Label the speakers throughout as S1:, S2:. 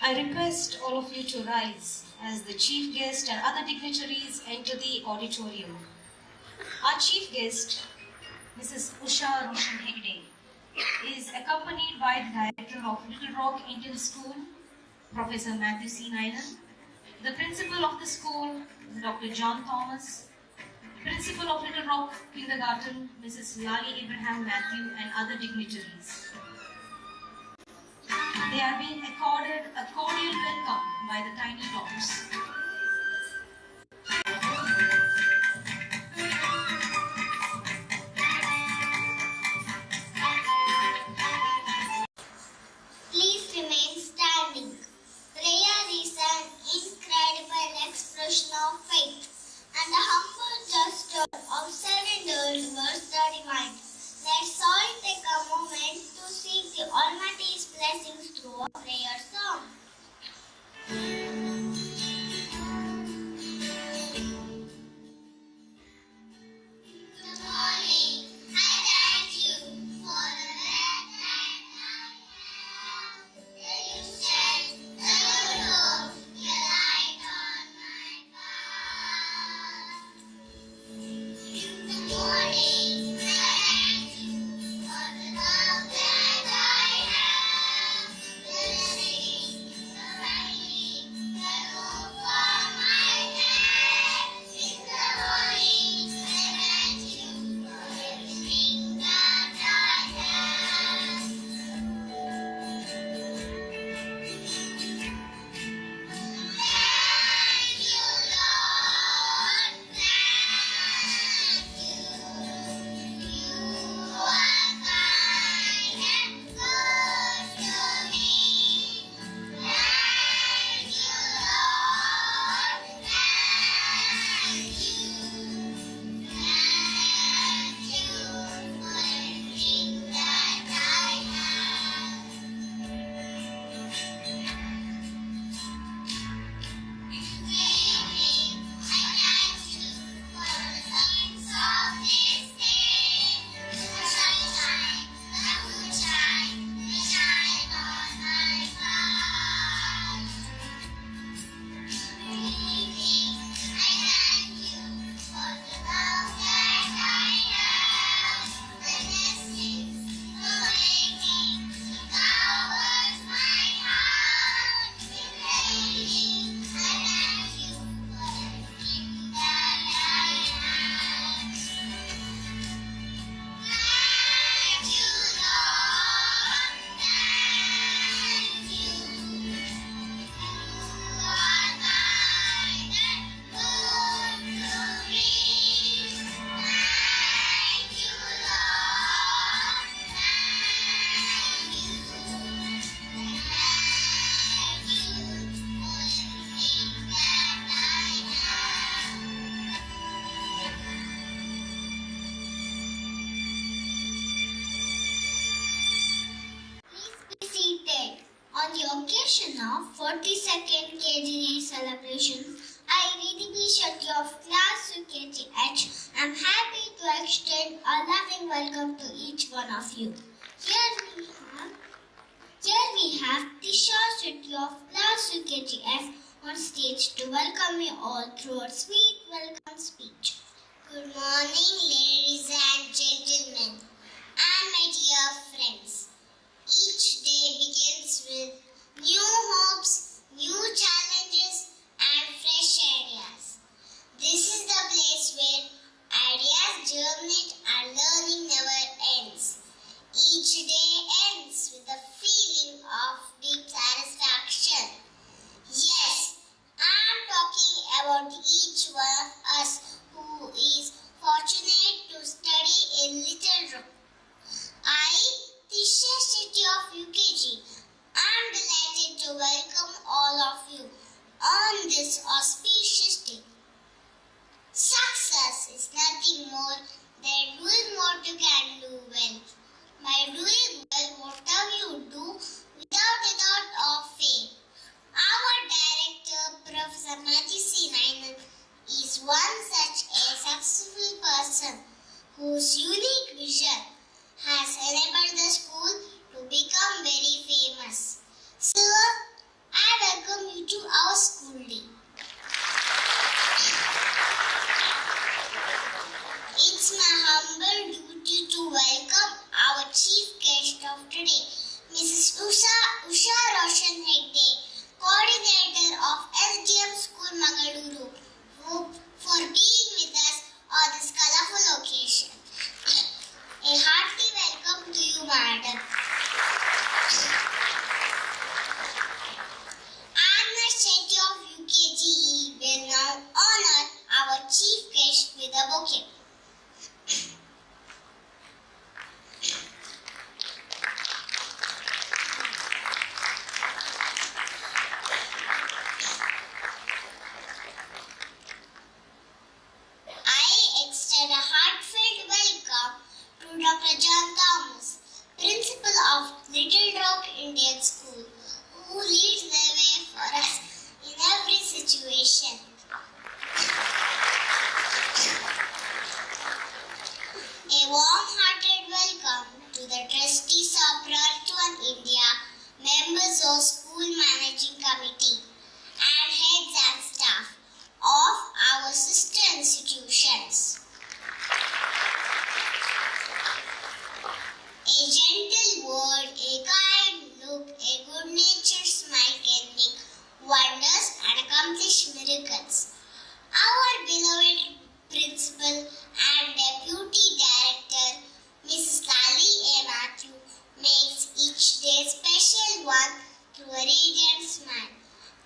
S1: I request all of you to rise as the chief guest and other dignitaries enter the auditorium. Our chief guest, Mrs. Usha Roshan Hegde, is accompanied by the director of Little Rock Indian School, Professor Matthew C. Nainan, the principal of the school, Dr. John Thomas, principal of Little Rock Kindergarten, Mrs. Lali Abraham Matthew, and other dignitaries. They are being accorded a cordial welcome by the tiny tots.
S2: Please remain standing. Prayer is an incredible expression of faith and a humble gesture of surrender towards the divine. Let's all take a moment to seek the Almighty's blessings through a prayer song. Good morning. I thank you for the breath that I have. That you shed the good hope, your light on my path. Good morning. I thank you for the love that I have. The blessings surrounding the roof of my head. In the morning, I thank you for everything that I have. Thank you, Lord. Thank you. You are kind and good to me. Thank you, Lord. Thank you. Thank you for everything that I have. Good evening. I thank you for the things of this day. The sunshine, the moonshine, they shine on my path. Good evening. I thank you for the love that I have. The blessings, the waiting, the covers my heart. Good evening. I thank you for everything that I have. Thank you, Lord. Thank you. You are kind and good to me. Thank you, Lord. Thank you. Thank you for everything that I have. Please be seated. On the occasion of 42nd KGA celebration, I, Ridhi Shetty of Class UKGH, am happy to extend a loving welcome to each one of you. Here we have Tisha Shetty of Class UKGF on stage to welcome you all through a sweet welcome speech. Good morning, ladies and gentlemen, and my dear friends. Each day begins with new hopes, new challenges, and fresh ideas. This is the place where ideas germinate and learning never ends. Each day ends with a feeling of deep satisfaction. Yes, I'm talking about each one of us who is fortunate to study in Little Rock. I, Tisha Shetty of UKG, am delighted to welcome all of you on this auspicious day. Success is nothing more than doing what you can do well. By doing well whatever you do without a thought of fame. Our director, Professor Matthew C. Nainan, is one such a successful person whose unique vision has enabled the school to become very famous. Sir, I welcome you to our school day. It's my humble duty to welcome our chief guest of today, Mrs. Usha Roshan Hegde, Co-ordinator of SDM School Mangalore, for being with us on this colorful occasion. A hearty welcome to you, madam. Anna Shetty of UKGE will now honor our chief guest with a bouquet. I extend a heartfelt welcome to Dr. John Thomas, Principal of Little Rock Indian School, who leads the way for us in every situation. A warm-hearted welcome to the trustees of Roshan India, members of School Managing Committee, and heads and staff of our sister institutions. A gentle word, a kind look, a good-natured smile can make wonders and accomplish miracles. Our beloved principal and deputy director, Mrs. Lali A. Matthew, makes each day a special one through a radiant smile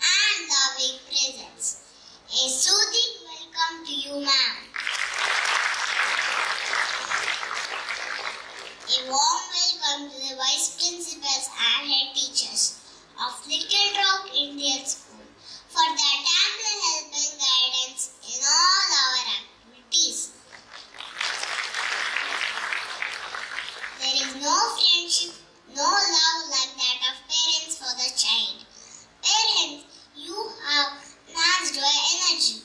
S2: and loving presence. A soothing welcome to you, ma'am. A warm welcome to the vice principals and head teachers of Little Rock Indian School for their timely help and guidance in all our activities. There is no friendship, no love like that of parents for the child. Parents, you have enhanced your energy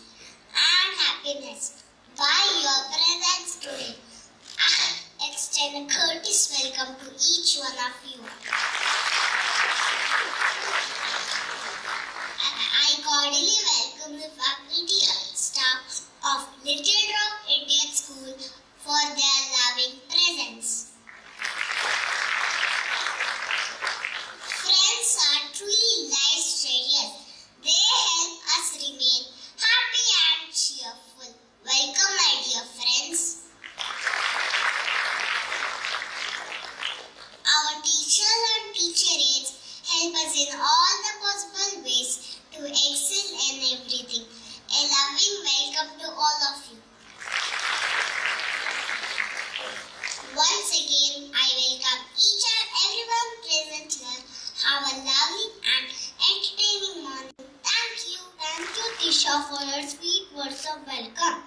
S2: and happiness by your presence today. I extend a courteous welcome to each one of you. I cordially welcome the faculty and staff of Little Rock Indian School for their loving presence. Friends are truly life's treasures. They help us remain happy and cheerful. Welcome, my dear friends. Our teachers and teacher aides help us in all the possible ways to excel in everything. A loving welcome to all of you. Once again, I welcome each and everyone present here. Have a lovely and entertaining morning. Thank you, Tisha, for your sweet words of welcome.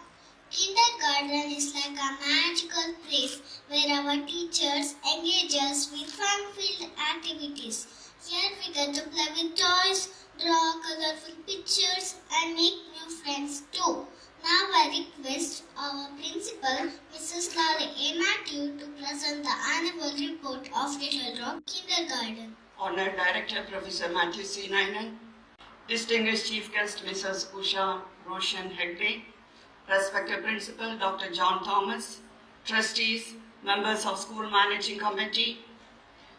S2: Kindergarten is like a magical place where our teachers engage us with fun-filled activities. Here we get to play with toys, draw colorful pictures and make new friends too. Now I request our principal, Mrs. Lali A. Matthew, to present the annual report of Little Rock Kindergarten.
S3: Honored Director Professor Matthew C. Nainan, distinguished Chief Guest Mrs. Usha Roshan Hegde, respected Principal Dr. John Thomas, trustees, members of School Managing Committee,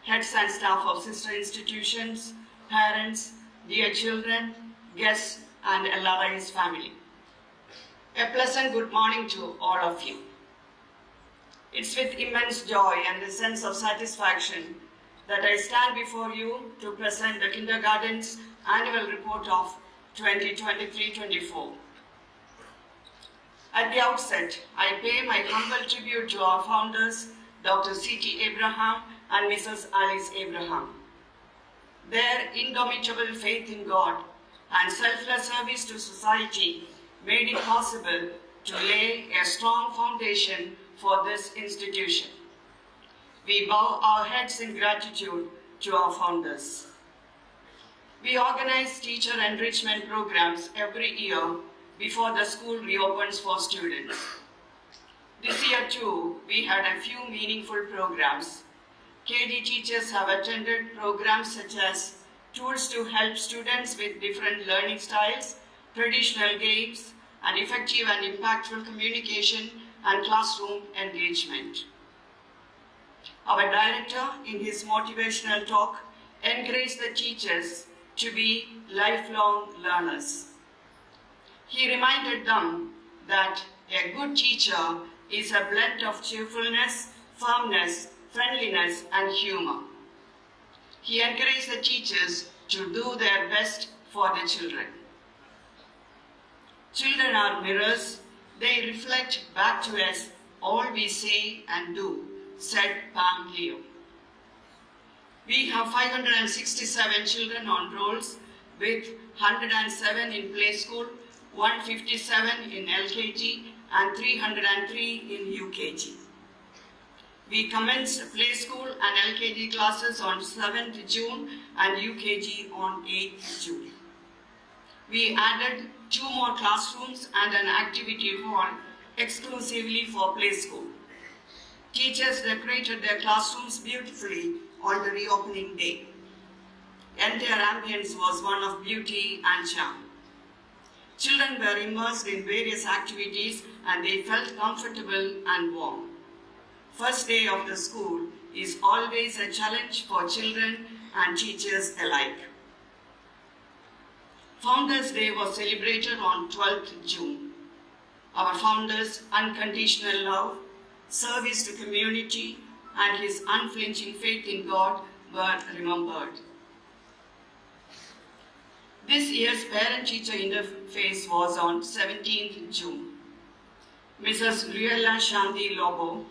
S3: heads and staff of sister institutions, parents, dear children, guests and LRI's family. A pleasant good morning to all of you. It's with immense joy and a sense of satisfaction that I stand before you to present the kindergarten's annual report of 2023-24. At the outset, I pay my humble tribute to our founders, Dr. C.T. Abraham and Mrs. Alice Abraham. Their indomitable faith in God and selfless service to society made it possible to lay a strong foundation for this institution. We bow our heads in gratitude to our founders. We organize teacher enrichment programs every year before the school reopens for students. This year too, we had a few meaningful programs. KD teachers have attended programs such as tools to help students with different learning styles, traditional games, and effective and impactful communication and classroom engagement. Our director, in his motivational talk, encouraged the teachers to be lifelong learners. He reminded them that a good teacher is a blend of cheerfulness, firmness, friendliness, and humor. He encouraged the teachers to do their best for the children. Children are mirrors. They reflect back to us all we say and do, said Pam Leo. We have 567 children on rolls, with 107 in play school, 157 in LKG, and 303 in UKG. We commenced play school and LKG classes on 7th June and UKG on 8th June. We added 2 more classrooms and an activity hall exclusively for play school. Teachers decorated their classrooms beautifully on the reopening day. Entire ambience was one of beauty and charm. Children were immersed in various activities and they felt comfortable and warm. First day of the school is always a challenge for children and teachers alike. Founders Day was celebrated on 12th June. Our founder's unconditional love, service to community, and his unflinching faith in God were remembered. This year's parent-teacher interface was on 17th June. Mrs. Luella Shanti Lobo,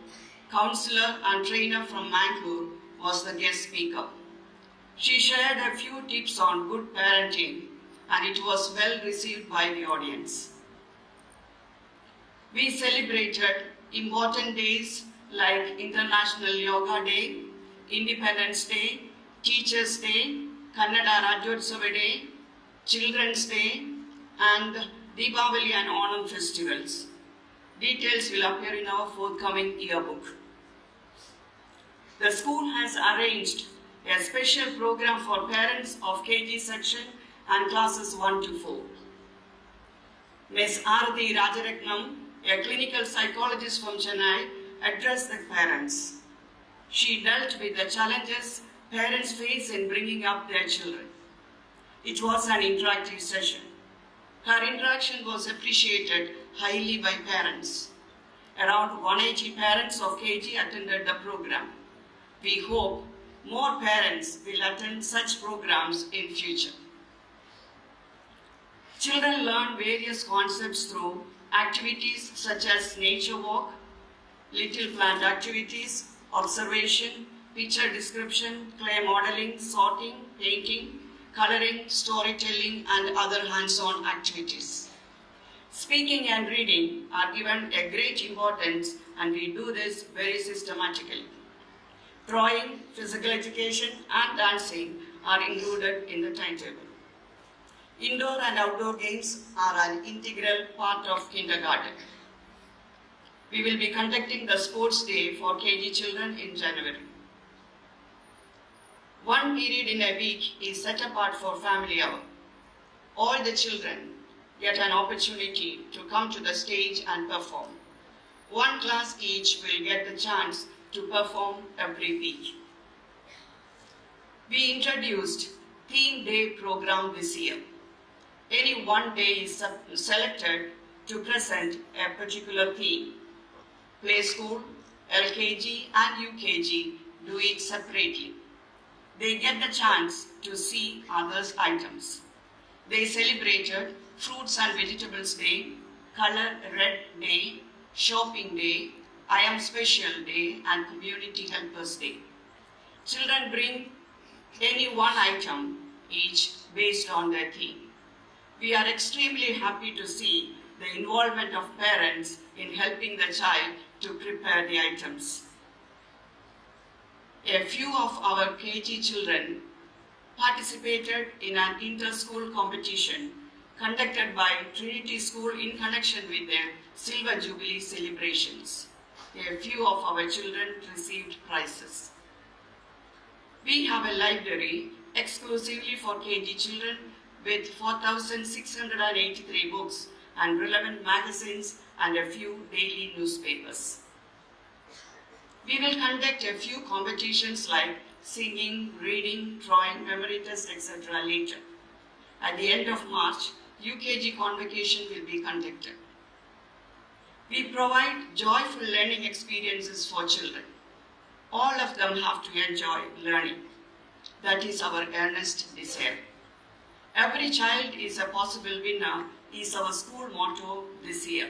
S3: counselor and trainer from Mangalore, was the guest speaker. She shared a few tips on good parenting, and it was well received by the audience. We celebrated important days like International Yoga Day, Independence Day, Teachers' Day, Kannada Rajyotsava Day, Children's Day, and Deepavali and Onam festivals. Details will appear in our forthcoming yearbook. The school has arranged a special program for parents of KG section and classes 1 to 4. Ms. Arati Rajaratnam, a clinical psychologist from Chennai, addressed the parents. She dealt with the challenges parents face in bringing up their children. It was an interactive session. Her interaction was appreciated highly by parents. Around 180 parents of KG attended the program. We hope more parents will attend such programs in future. Children learn various concepts through activities such as nature walk, little plant activities, observation, picture description, clay modeling, sorting, painting, coloring, storytelling, and other hands-on activities. Speaking and reading are given a great importance, and we do this very systematically. Drawing, physical education, and dancing are included in the timetable. Indoor and outdoor games are an integral part of kindergarten. We will be conducting the sports day for KG children in January. One period in a week is set apart for family hour. All the children get an opportunity to come to the stage and perform. One class each will get the chance to perform every week. We introduced Theme Day program this year. Any one day is selected to present a particular theme. Play school, LKG and UKG do it separately. They get the chance to see others' items. They celebrated Fruits and Vegetables Day, Color Red Day, Shopping Day, I Am Special Day, and Community Helpers Day. Children bring any one item each based on their theme. We are extremely happy to see the involvement of parents in helping the child to prepare the items. A few of our KG children participated in an inter-school competition conducted by Trinity School in connection with their Silver Jubilee celebrations. A few of our children received prizes. We have a library exclusively for KG children with 4,683 books and relevant magazines and a few daily newspapers. We will conduct a few competitions like singing, reading, drawing, memory test, etc. later. At the end of March, UKG convocation will be conducted. We provide joyful learning experiences for children. All of them have to enjoy learning. That is our earnest desire. Every child is a possible winner is our school motto this year.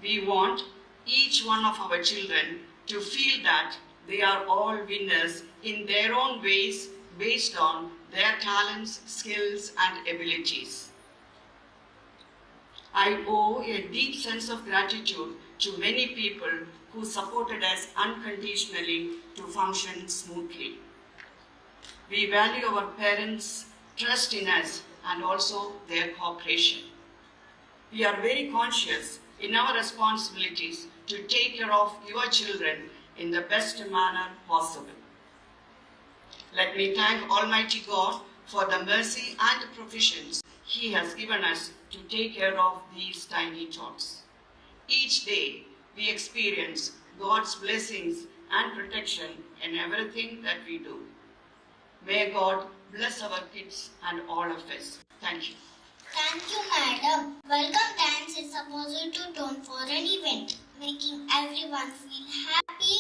S3: We want each one of our children to feel that they are all winners in their own ways based on their talents, skills, and abilities. I owe a deep sense of gratitude to many people who supported us unconditionally to function smoothly. We value our parents' trust in us and also their cooperation. We are very conscious in our responsibilities to take care of your children in the best manner possible. Let me thank Almighty God for the mercy and provisions He has given us to take care of these tiny tots. Each day we experience God's blessings and protection in everything that we do. May God bless our kids and all of us. Thank you.
S2: Thank you, madam. Welcome dance is a positive tone for an event, making everyone feel happy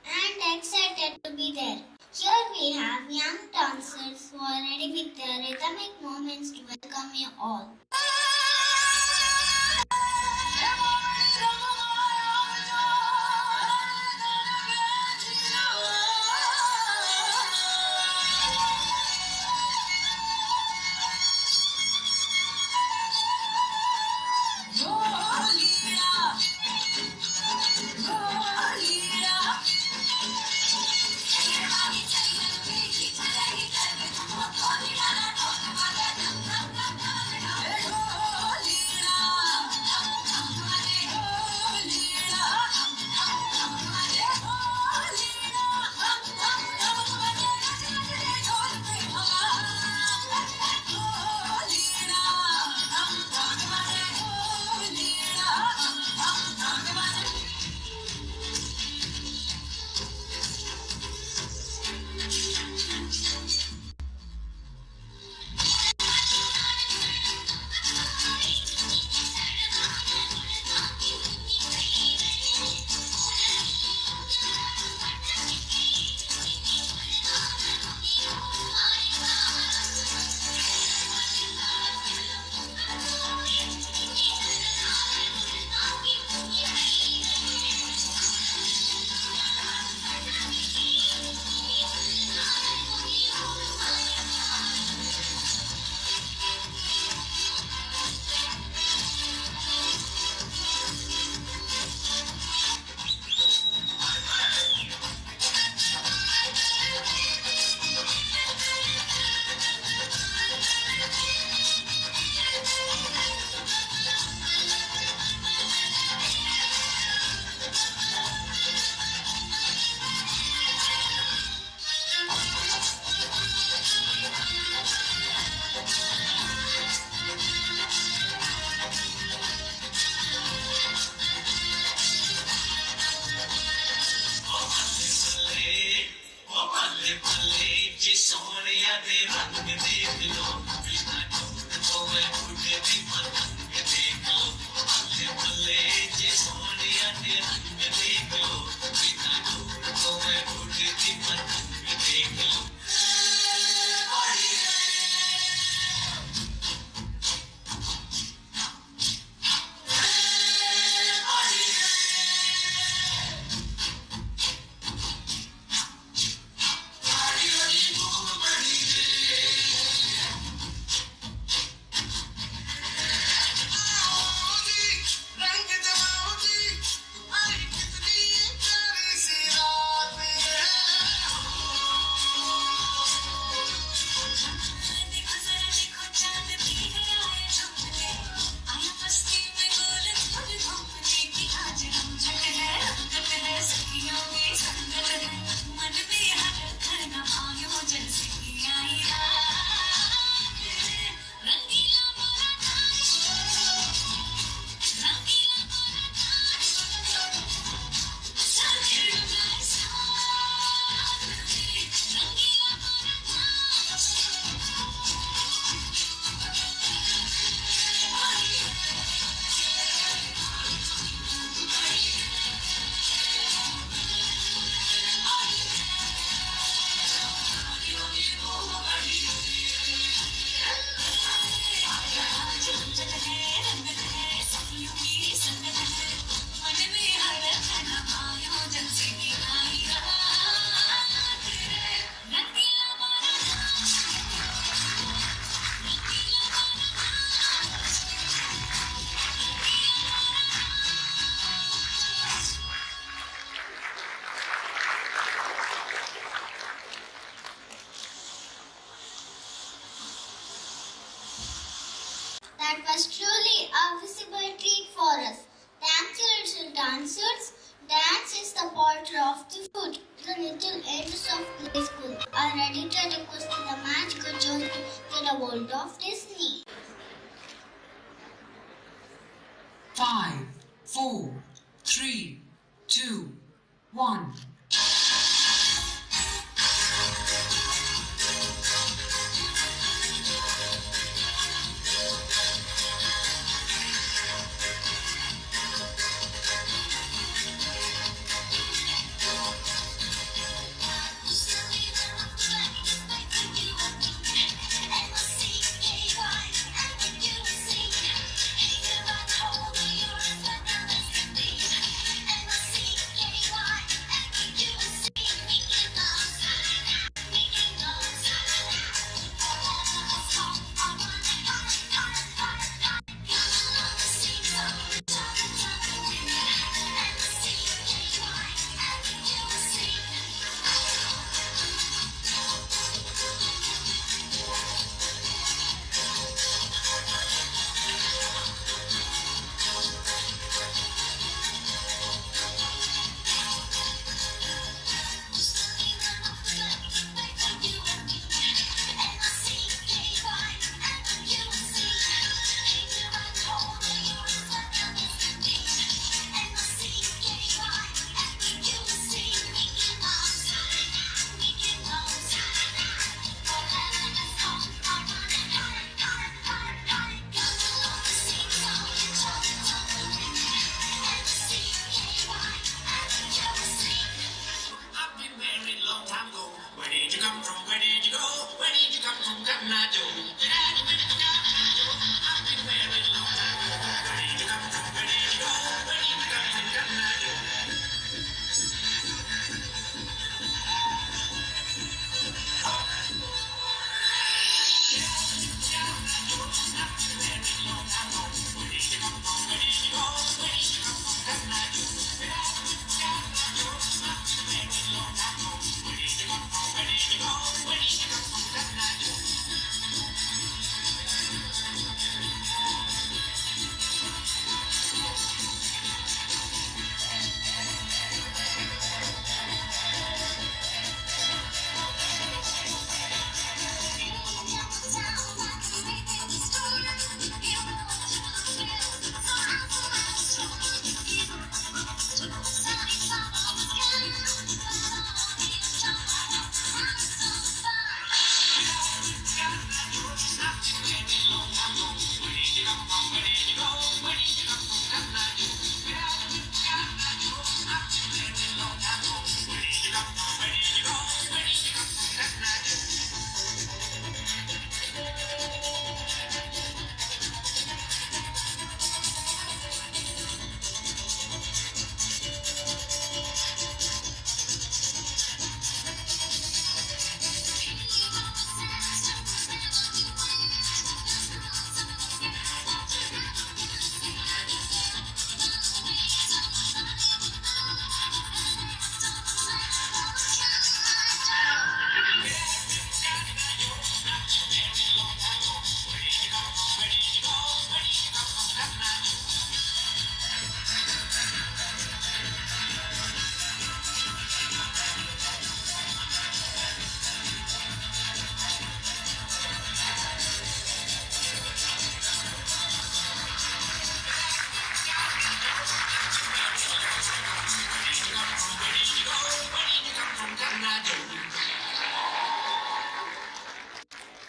S2: and excited to be there. Here we have young dancers who are ready with their rhythmic movements to welcome you all. of the food. The little elves of play school are ready to take us to the magical journey to the world of Disney.
S4: 5, 4, 3, 2, 1.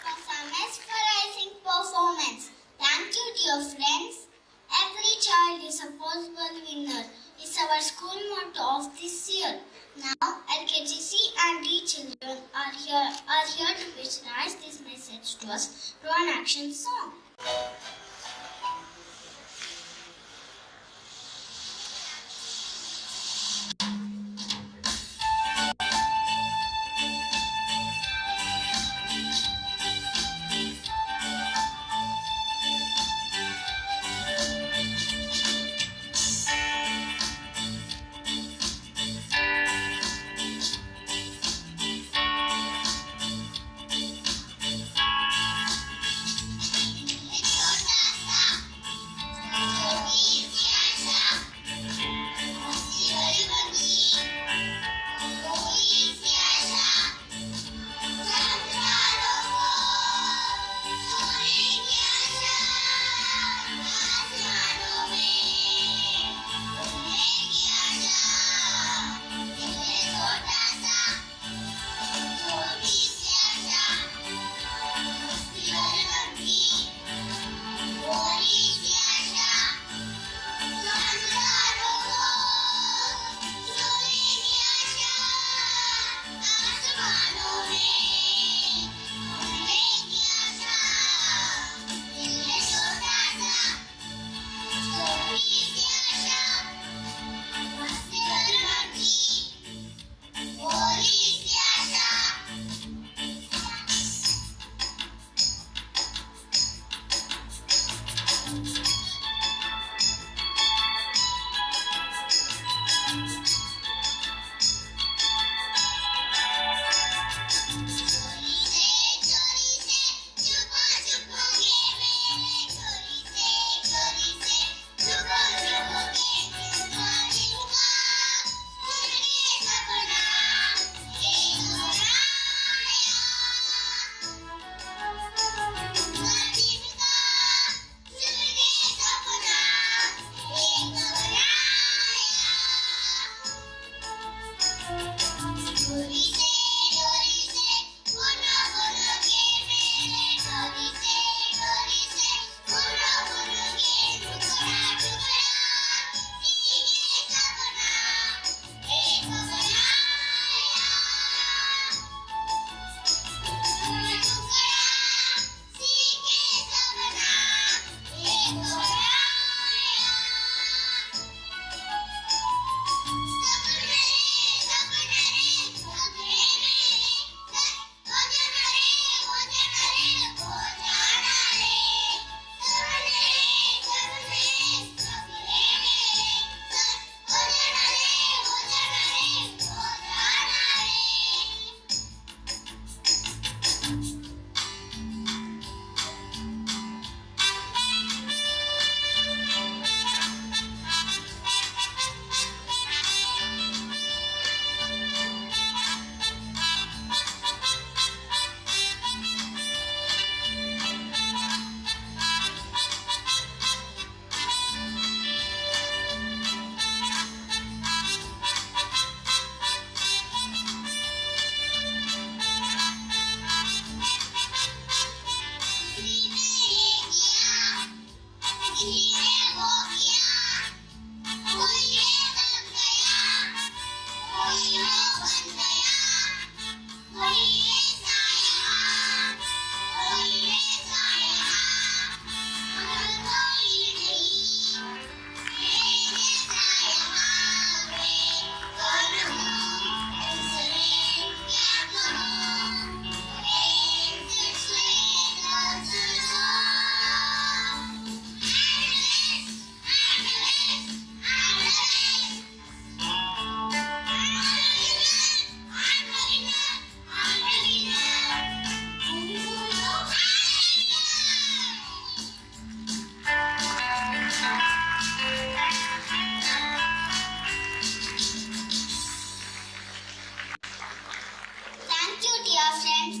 S2: For some mesmerizing performance. Thank you, dear friends. Every child is a possible winner. Is our school motto of this year. Now, LKGC and D children are here to visualize this message to us through an action song.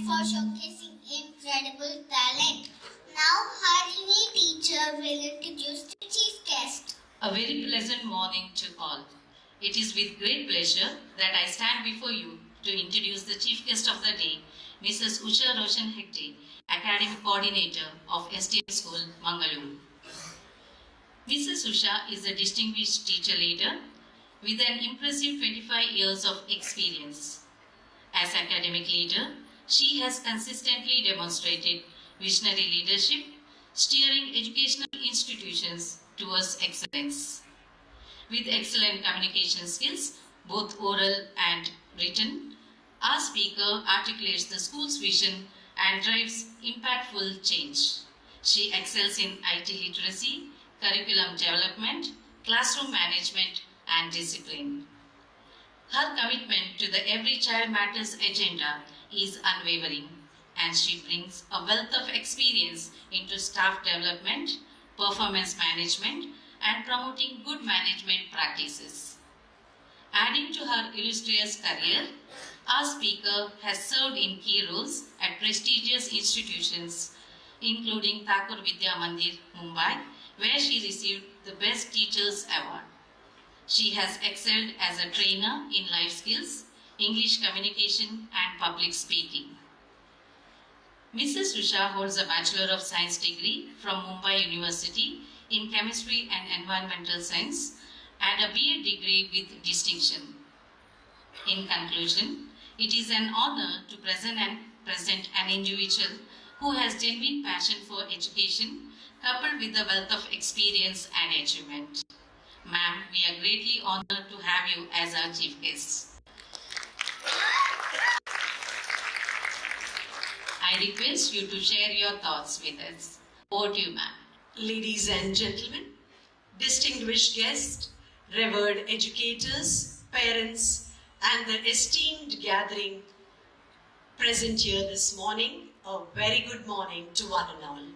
S2: for showcasing incredible talent. Now, Harini teacher will introduce the chief guest.
S5: A very pleasant morning to all. It is with great pleasure that I stand before you to introduce the chief guest of the day, Mrs. Usha Roshan Hegde, Academic Coordinator of STM School, Mangalore. Mrs. Usha is a distinguished teacher leader with an impressive 25 years of experience. As academic leader, she has consistently demonstrated visionary leadership, steering educational institutions towards excellence. With excellent communication skills, both oral and written, our speaker articulates the school's vision and drives impactful change. She excels in IT literacy, curriculum development, classroom management, and discipline. Her commitment to the Every Child Matters agenda is unwavering, and she brings a wealth of experience into staff development, performance management, and promoting good management practices. Adding to her illustrious career, our speaker has served in key roles at prestigious institutions, including Thakur Vidya Mandir, Mumbai, where she received the Best Teachers Award. She has excelled as a trainer in life skills, English communication, and public speaking. Mrs. Usha holds a Bachelor of Science degree from Mumbai University in Chemistry and Environmental Science and a BA degree with distinction. In conclusion, it is an honor to present an individual who has genuine passion for education coupled with a wealth of experience and achievement. Ma'am, we are greatly honored to have you as our chief guest. I request you to share your thoughts with us. Over to you, ma'am.
S6: Ladies and gentlemen, distinguished guests, revered educators, parents, and the esteemed gathering present here this morning, a very good morning to one and all.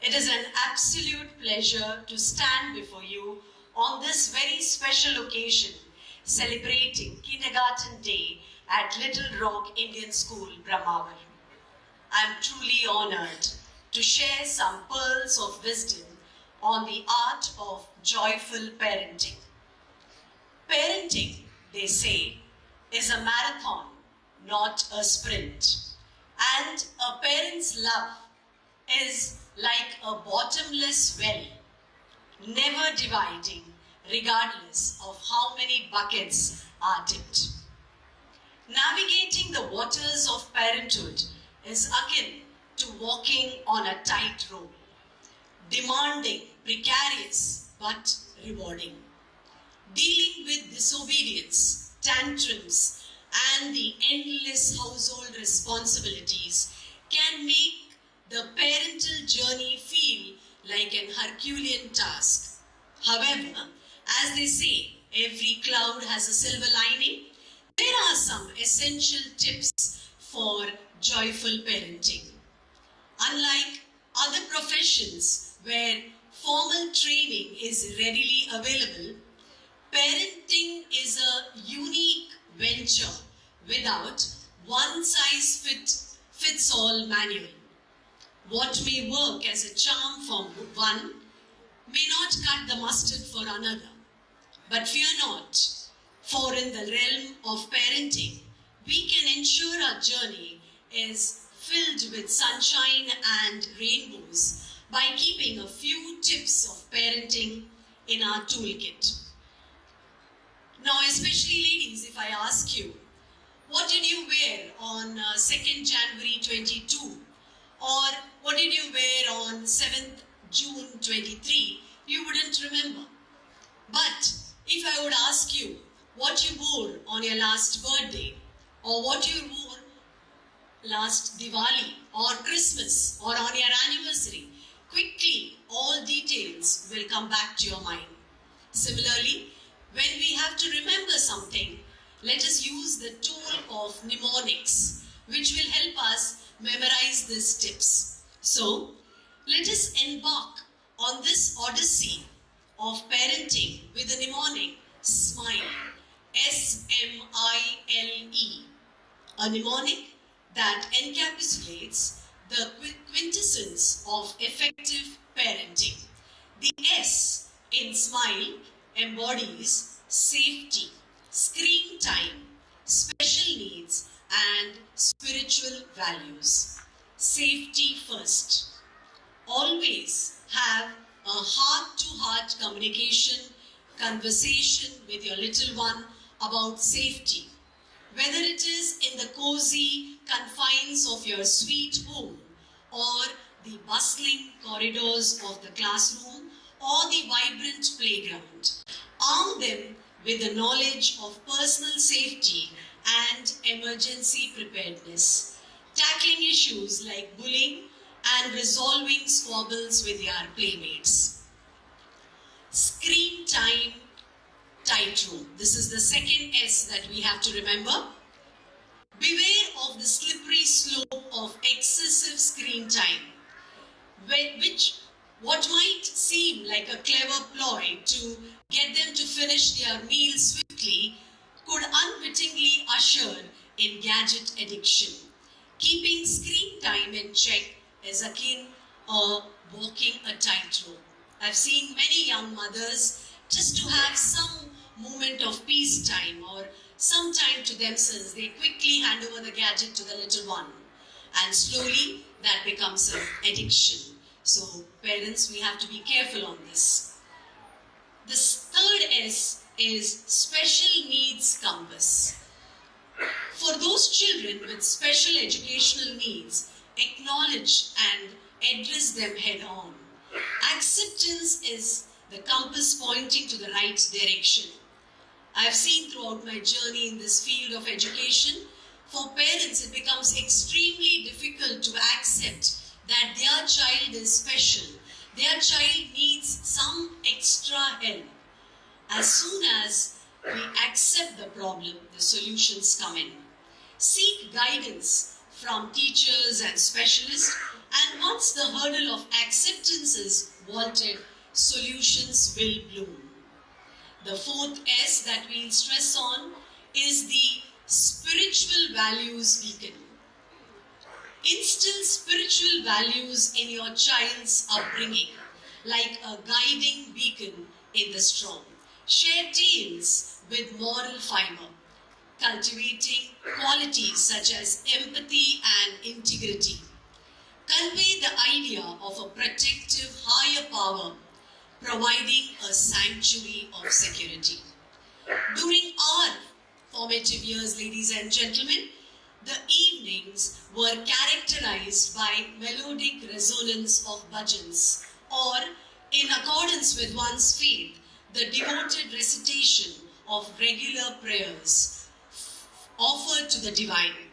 S6: It is an absolute pleasure to stand before you on this very special occasion, celebrating Kindergarten Day at Little Rock Indian School, Brahmawar. I am truly honored to share some pearls of wisdom on the art of joyful parenting. Parenting, they say, is a marathon, not a sprint. And a parent's love is like a bottomless well, never dividing regardless of how many buckets are dipped. Navigating the waters of parenthood is akin to walking on a tightrope, demanding, precarious but rewarding. Dealing with disobedience, tantrums, and the endless household responsibilities can make the parental journey feel like an Herculean task. However, as they say, every cloud has a silver lining. There are some essential tips for joyful parenting. Unlike other professions where formal training is readily available, parenting is a unique venture without one-size-fits-all manual. What may work as a charm for one may not cut the mustard for another. But fear not, for in the realm of parenting, we can ensure our journey is filled with sunshine and rainbows by keeping a few tips of parenting in our toolkit. Now, especially ladies, if I ask you, what did you wear on 2nd January 22? Or what did you wear on 7th June 23? You wouldn't remember. But if I would ask you what you wore on your last birthday, or what you wore last Diwali, or Christmas, or on your anniversary, quickly all details will come back to your mind. Similarly, when we have to remember something, let us use the tool of mnemonics, which will help us memorize these tips. So, let us embark on this odyssey of parenting with a mnemonic, SMILE, S-M-I-L-E. A mnemonic that encapsulates the quintessence of effective parenting. The S in SMILE embodies safety, screen time, special needs, and spiritual values. Safety first. Always have a heart-to-heart conversation with your little one about safety. Whether it is in the cozy confines of your sweet home, or the bustling corridors of the classroom, or the vibrant playground. Arm them with the knowledge of personal safety and emergency preparedness, tackling issues like bullying and resolving squabbles with your playmates. Screen time tightrope. This is the second S that we have to remember. Beware of the slippery slope of excessive screen time, which what might seem like a clever ploy to get them to finish their meal swiftly could unwittingly usher in gadget addiction. Keeping screen time in check is akin to walking a tightrope. I've seen many young mothers just to have some moment of peace time or some time to themselves, they quickly hand over the gadget to the little one, and slowly that becomes an addiction. So parents, we have to be careful on this. The third S is special needs compass. For those children with special educational needs, acknowledge and address them head on. Acceptance is the compass pointing to the right direction. I have seen throughout my journey in this field of education, for parents it becomes extremely difficult to accept that their child is special. Their child needs some extra help. As soon as we accept the problem, the solutions come in. Seek guidance from teachers and specialists, and once the hurdle of acceptance is vaulted, solutions will bloom. The fourth S that we'll stress on is the spiritual values beacon. Instill spiritual values in your child's upbringing, like a guiding beacon in the storm. Share tales with moral fiber, cultivating qualities such as empathy and integrity. Convey the idea of a protective higher power, providing a sanctuary of security. During our formative years, ladies and gentlemen, the evenings were characterized by melodic resonance of bhajans, or in accordance with one's faith, the devoted recitation of regular prayers offered to the divine.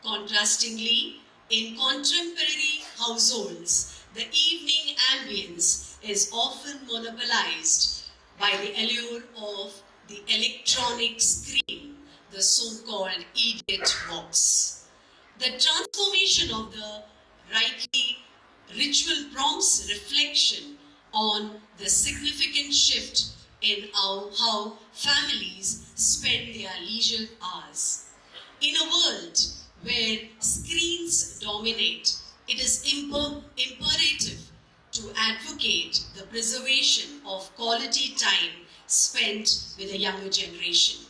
S6: Contrastingly, in contemporary households, the evening ambience is often monopolized by the allure of the electronic screen, the so-called idiot box. The transformation of the rightly ritual prompts reflection on the significant shift in how families spend their leisure hours. In a world where screens dominate, it is imperative to advocate the preservation of quality time spent with the younger generation.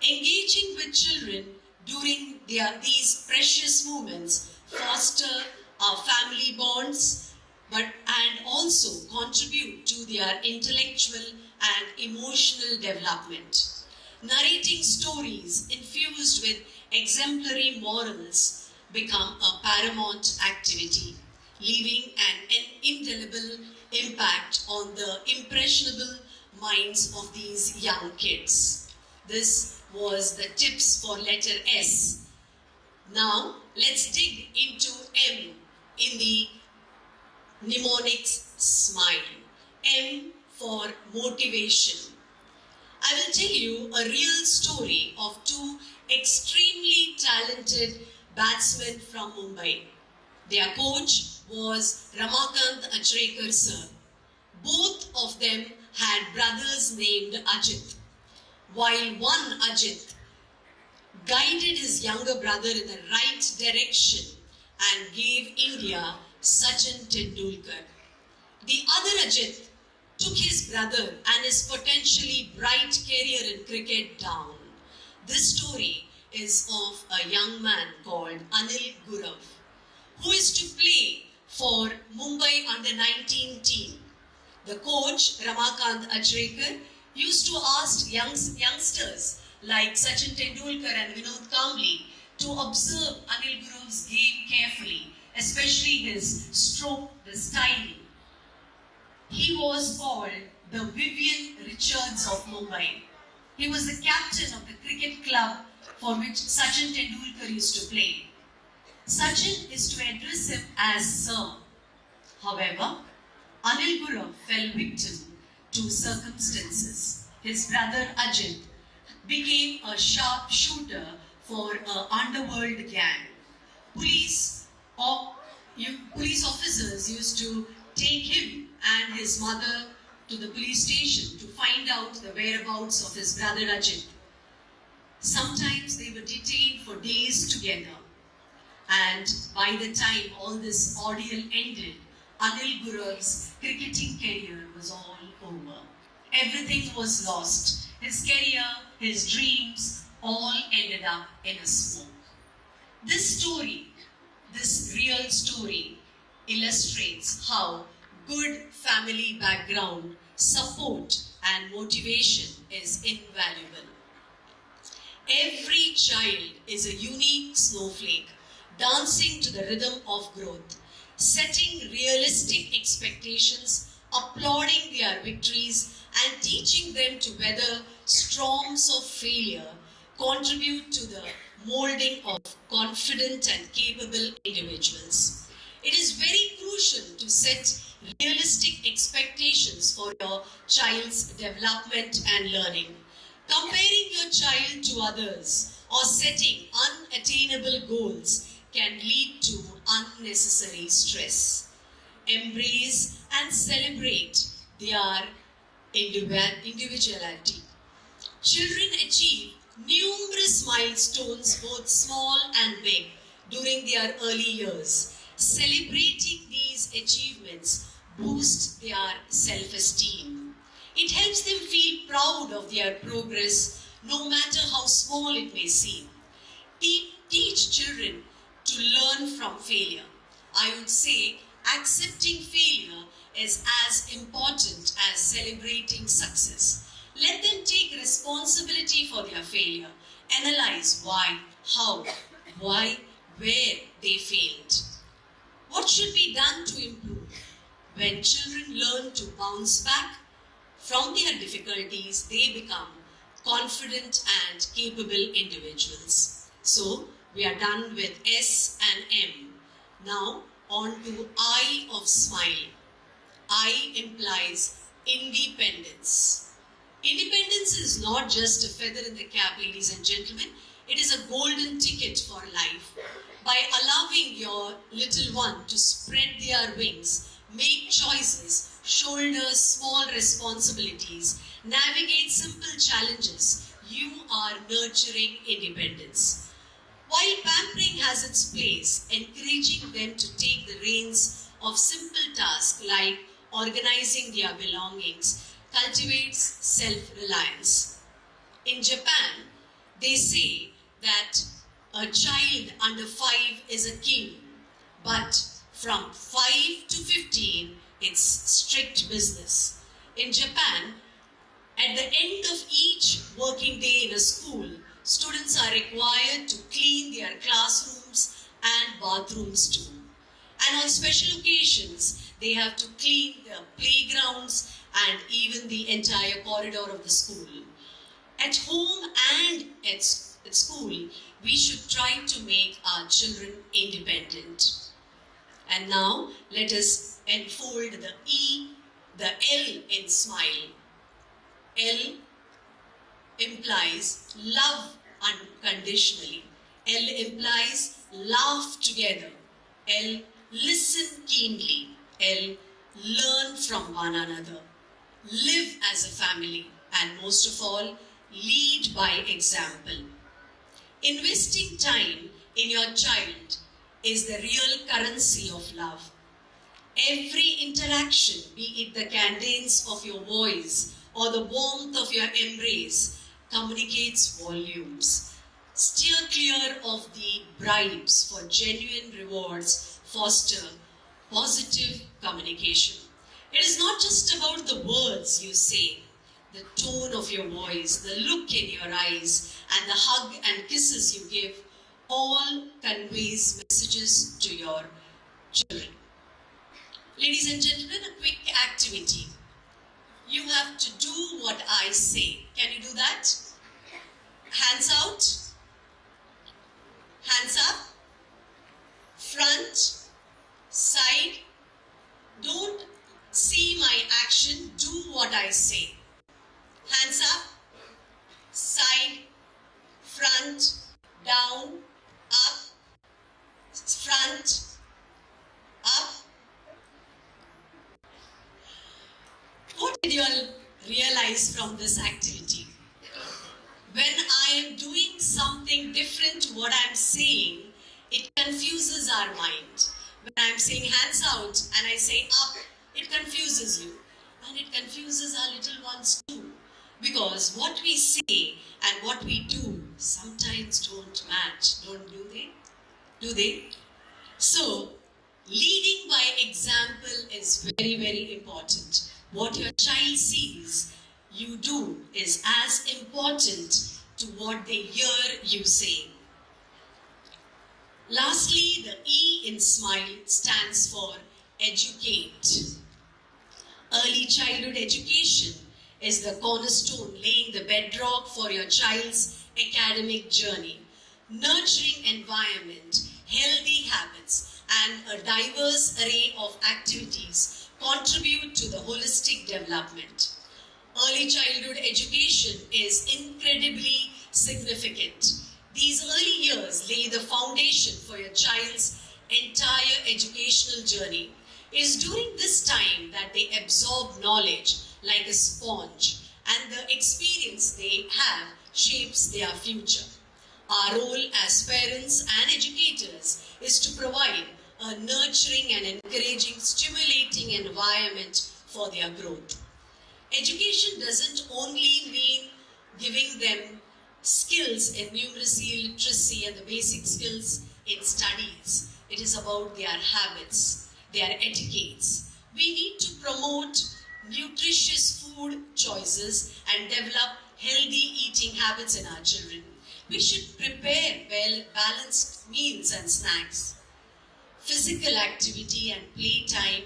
S6: Engaging with children during these precious moments foster our family bonds, and also contribute to their intellectual and emotional development. Narrating stories infused with exemplary morals become a paramount activity, leaving an indelible impact on the impressionable minds of these young kids. This was the tips for letter S. Now let's dig into M in the mnemonics SMILE. M for motivation. I will tell you a real story of two extremely talented batsmen from Mumbai. Their coach was Ramakant Achrekar sir. Both of them had brothers named Ajit. While one Ajit guided his younger brother in the right direction and gave India Sachin Tendulkar. The other Ajit took his brother and his potentially bright career in cricket down. This story is of a young man called Anil Gurav, who is to play for Mumbai under-19 team. The coach, Ramakant Achrekar, used to ask youngsters like Sachin Tendulkar and Vinod Kambli to observe Anil Gurav's game carefully, especially his stroke, the styling. He was called the Vivian Richards of Mumbai. He was the captain of the cricket club for which Sachin Tendulkar used to play. Sachin is to address him as Sir. However, Anil Gurav fell victim to circumstances. His brother Ajit became a sharp shooter for an underworld gang. Police officers used to take him and his mother to the police station to find out the whereabouts of his brother Ajit. Sometimes they were detained for days together. And by the time all this ordeal ended, Anil Gurav's cricketing career was all over. Everything was lost. His career, his dreams, all ended up in a smoke. This story, this real story, illustrates how good family background, support and motivation is invaluable. Every child is a unique snowflake, dancing to the rhythm of growth, setting realistic expectations, applauding their victories, and teaching them to weather storms of failure, contribute to the molding of confident and capable individuals. It is very crucial to set realistic expectations for your child's development and learning. Comparing your child to others or setting unattainable goals can lead to unnecessary stress. Embrace and celebrate their individuality. Children achieve numerous milestones, both small and big, during their early years. Celebrating these achievements boosts their self-esteem. It helps them feel proud of their progress, no matter how small it may seem. Teach children to learn from failure. I would say accepting failure is as important as celebrating success. Let them take responsibility for their failure. Analyze why, how, why, where they failed. What should be done to improve? When children learn to bounce back from their difficulties, they become confident and capable individuals. So, we are done with S and M. Now, on to I of smile. I implies independence. Independence is not just a feather in the cap, ladies and gentlemen. It is a golden ticket for life. By allowing your little one to spread their wings, make choices, shoulder small responsibilities, navigate simple challenges, you are nurturing independence. While pampering has its place, encouraging them to take the reins of simple tasks like organizing their belongings cultivates self-reliance. In Japan, they say that a child under 5 is a king, but from 5 to 15, it's strict business. In Japan, at the end of each working day in a school, students are required to clean their classrooms and bathrooms too. And on special occasions, they have to clean the playgrounds and even the entire corridor of the school. At home and at school, we should try to make our children independent. And now, let us enfold the E, the L in smile. L implies love unconditionally. L implies laugh together. L listen keenly. L learn from one another. Live as a family. And most of all, lead by example. Investing time in your child is the real currency of love. Every interaction, be it the cadence of your voice or the warmth of your embrace, communicates volumes. Steer clear of the bribes for genuine rewards. Foster positive communication. It is not just about the words you say, the tone of your voice, the look in your eyes, and the hug and kisses you give, all conveys messages to your children. Ladies and gentlemen, a quick activity. You have to do what I say. Can you do that? Hands out. Hands up. Front. Side. Don't see my action. Do what I say. Hands up. Side. Front. Down. Up. Front. Up. What did you all realize from this activity? When I am doing something different to what I am saying, it confuses our mind. When I am saying hands out and I say up, it confuses you. And it confuses our little ones too. Because what we say and what we do sometimes don't match, do they? Do they? So, leading by example is very, very important. What your child sees you do is as important to what they hear you say. Lastly, the E in SMILE stands for educate. Early childhood education is the cornerstone laying the bedrock for your child's academic journey. Nurturing environment, healthy habits, and a diverse array of activities contribute to the holistic development. Early childhood education is incredibly significant. These early years lay the foundation for your child's entire educational journey. It is during this time that they absorb knowledge like a sponge, and the experience they have shapes their future. Our role as parents and educators is to provide a nurturing and encouraging, stimulating environment for their growth. Education doesn't only mean giving them skills in numeracy, literacy, and the basic skills in studies. It is about their habits, their etiquettes. We need to promote nutritious food choices and develop healthy eating habits in our children. We should prepare well-balanced meals and snacks. Physical activity and playtime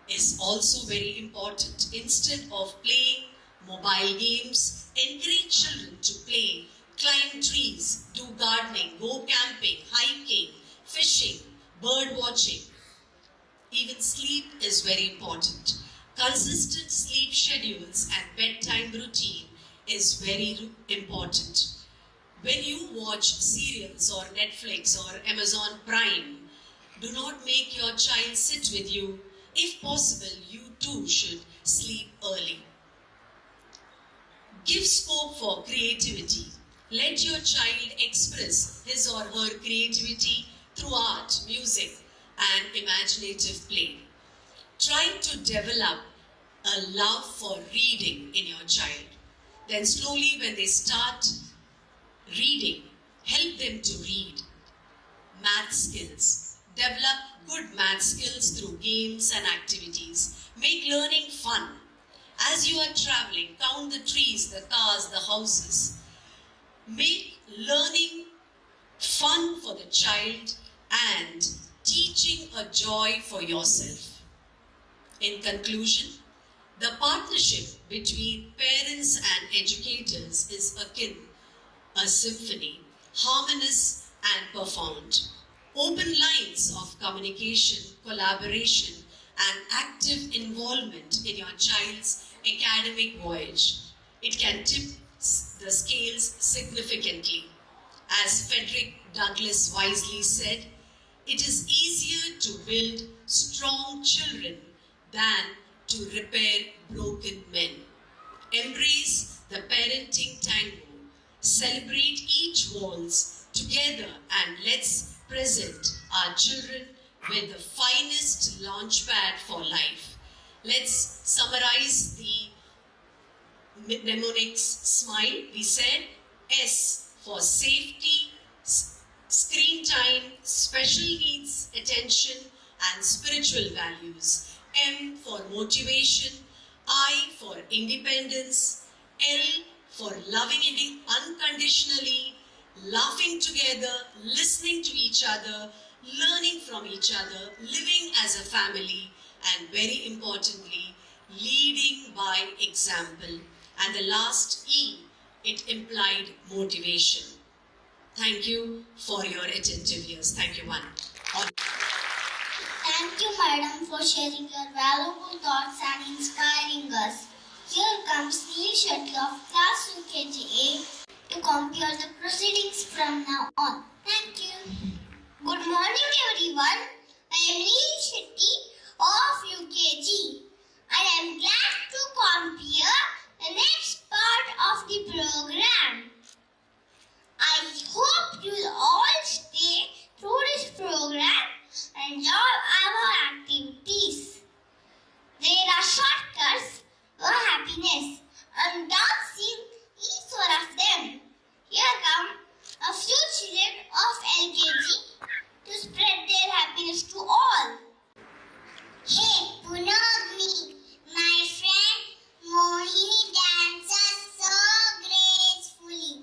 S6: is also very important. Instead of playing mobile games, encourage children to play, climb trees, do gardening, go camping, hiking, fishing, bird watching. Even sleep is very important. Consistent sleep schedules and bedtime routine is very important. When you watch serials or Netflix or Amazon Prime, do not make your child sit with you. If possible, you too should sleep early. Give scope for creativity. Let your child express his or her creativity through art, music, and imaginative play. Try to develop a love for reading in your child. Then slowly, when they start reading, help them to read. Math skills. Develop good math skills through games and activities. Make learning fun. As you are traveling, count the trees, the cars, the houses. Make learning fun for the child and teaching a joy for yourself. In conclusion, the partnership between parents and educators is akin a symphony, harmonious and profound. Open lines of communication, collaboration, and active involvement in your child's academic voyage. It can tip the scales significantly. As Frederick Douglass wisely said, it is easier to build strong children than to repair broken men. Embrace the parenting tango celebrate each waltz together, and let's present our children with the finest launchpad for life. Let's summarize the mnemonics smile. We said S for safety, screen time, special needs, attention, and spiritual values. M for motivation, I for independence, L for loving unconditionally, laughing together, listening to each other, learning from each other, living as a family, and very importantly, leading by example. And the last E, it implied motivation. Thank you for your attentive ears. Thank you, one.
S2: Thank you, madam, for sharing your valuable thoughts and inspiring us. Here comes Neil Shetty of Class UKG to compare the proceedings from now on. Thank you. Good morning, everyone. I am Neil Shetty of UKG. I am glad to compare the next part of the program. I hope you will all stay through this program and enjoy our activities. There are shortcuts for happiness. I'm dancing each one of them. Here come a few children of LKG to spread their happiness to all. Hey, Punagni, my friend Mohini dances so gracefully.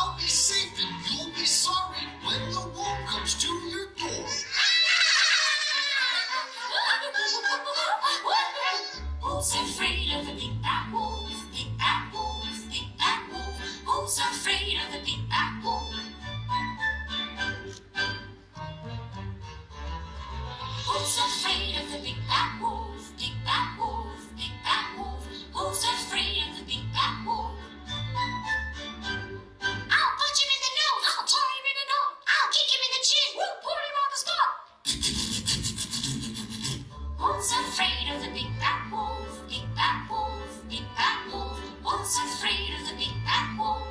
S7: I'll be safe and you'll be sorry when the wolf comes to your door.
S8: Who's afraid of the big bad wolf? Big bad wolf, big bad wolf. Who's afraid of the big bad wolf? Who's afraid of the big bad wolf? Big bad wolf, big bad wolf. Who's afraid of the big bad wolf? I'll punch him in the nose. I'll tie him in a knot. I'll kick him in the chin. We'll put him on the spot. Who's afraid of the big bad wolf? Big bad wolf, big bad wolf. Who's afraid of the big bad wolf?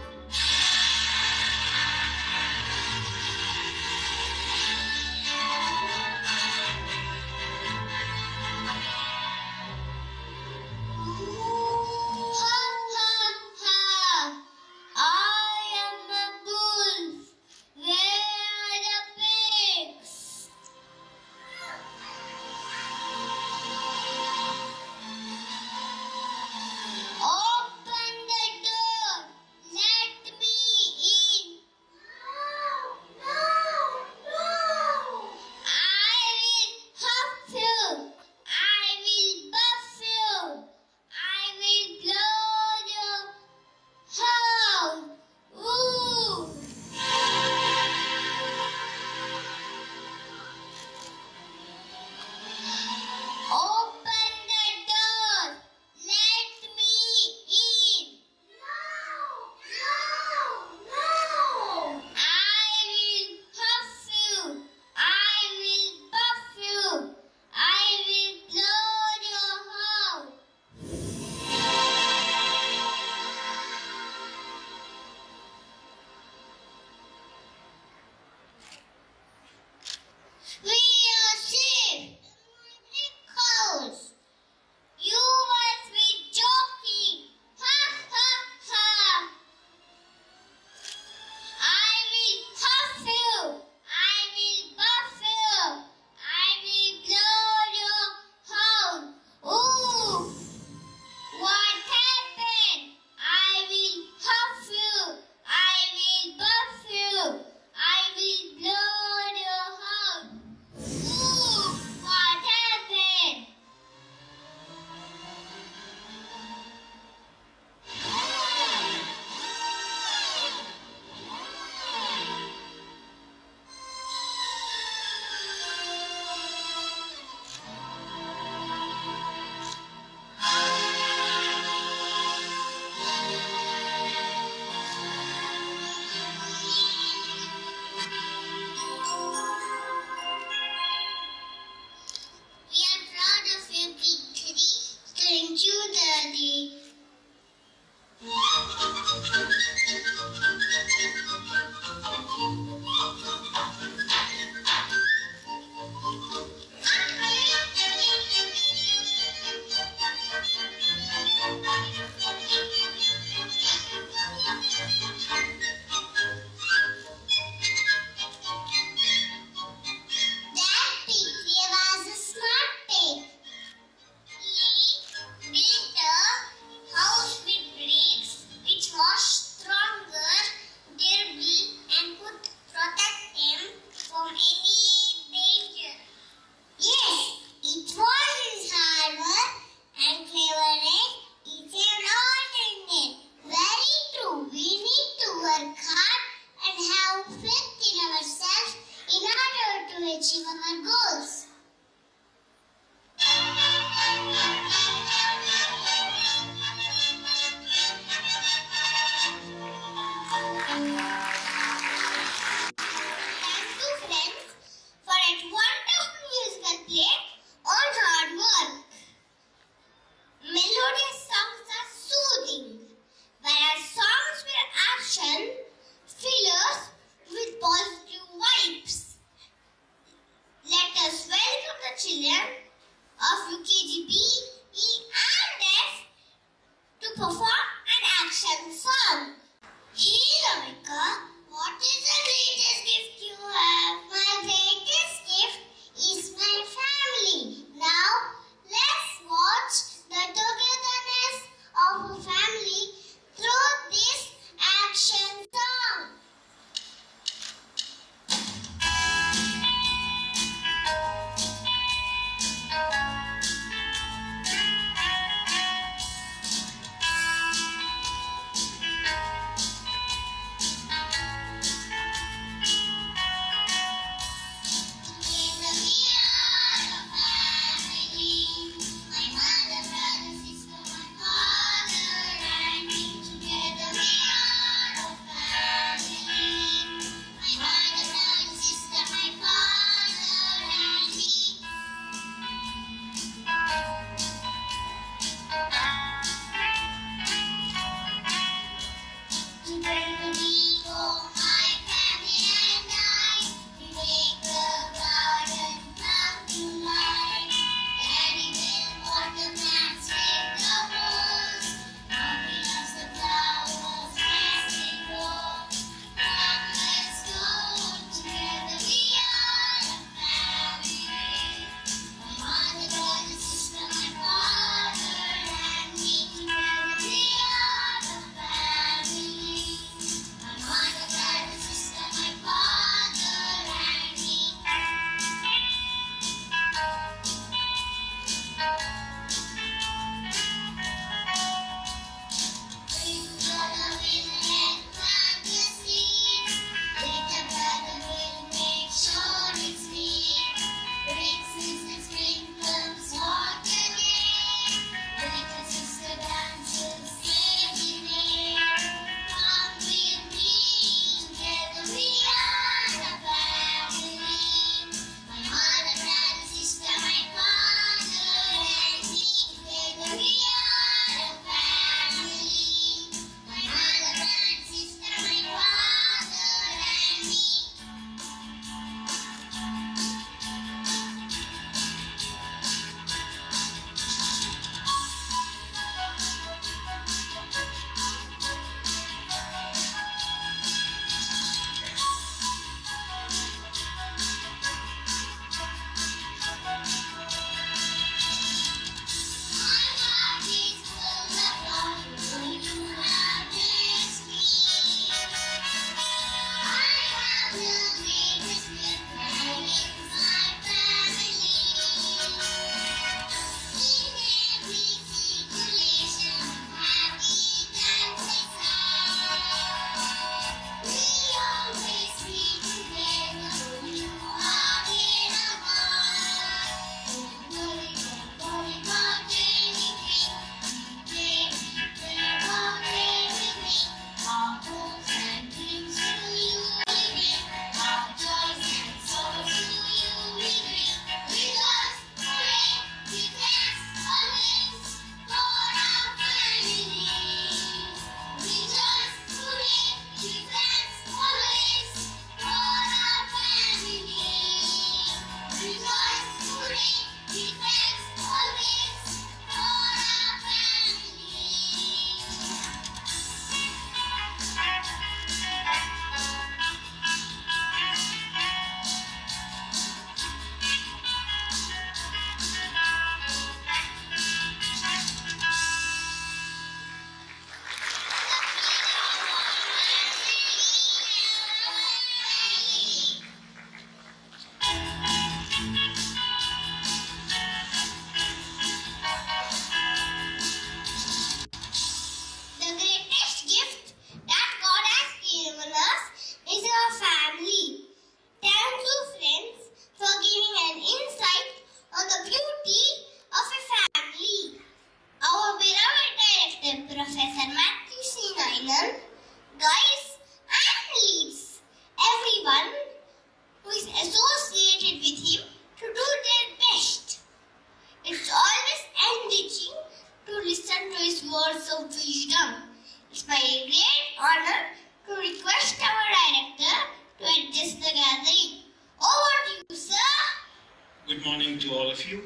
S9: morning to all of you.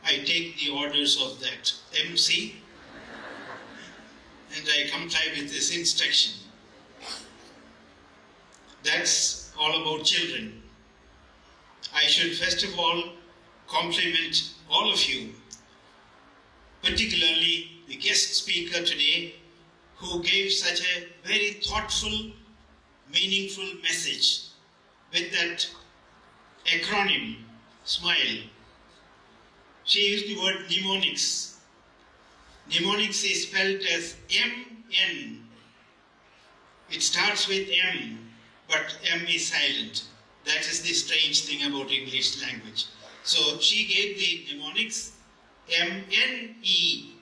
S9: I take the orders of that MC and I comply with this instruction. That's all about children. I should first of all compliment all of you, particularly the guest speaker today, who gave such a very thoughtful, meaningful message with that acronym, SMILE. She used the word mnemonics. Mnemonics is spelled as M-N. It starts with M, but M is silent. That is the strange thing about English language. So she gave the mnemonics. M-N-E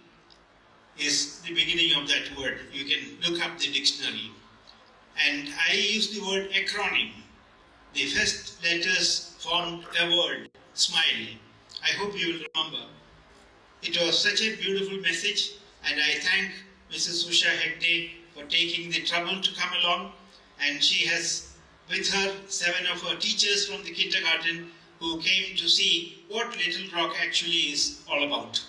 S9: is the beginning of that word. You can look up the dictionary. And I use the word acronym. The first letters formed a word, SMILE. I hope you will remember. It was such a beautiful message, and I thank Mrs. Usha Hegde for taking the trouble to come along. And she has with her 7 of her teachers from the kindergarten who came to see what Little Rock actually is all about.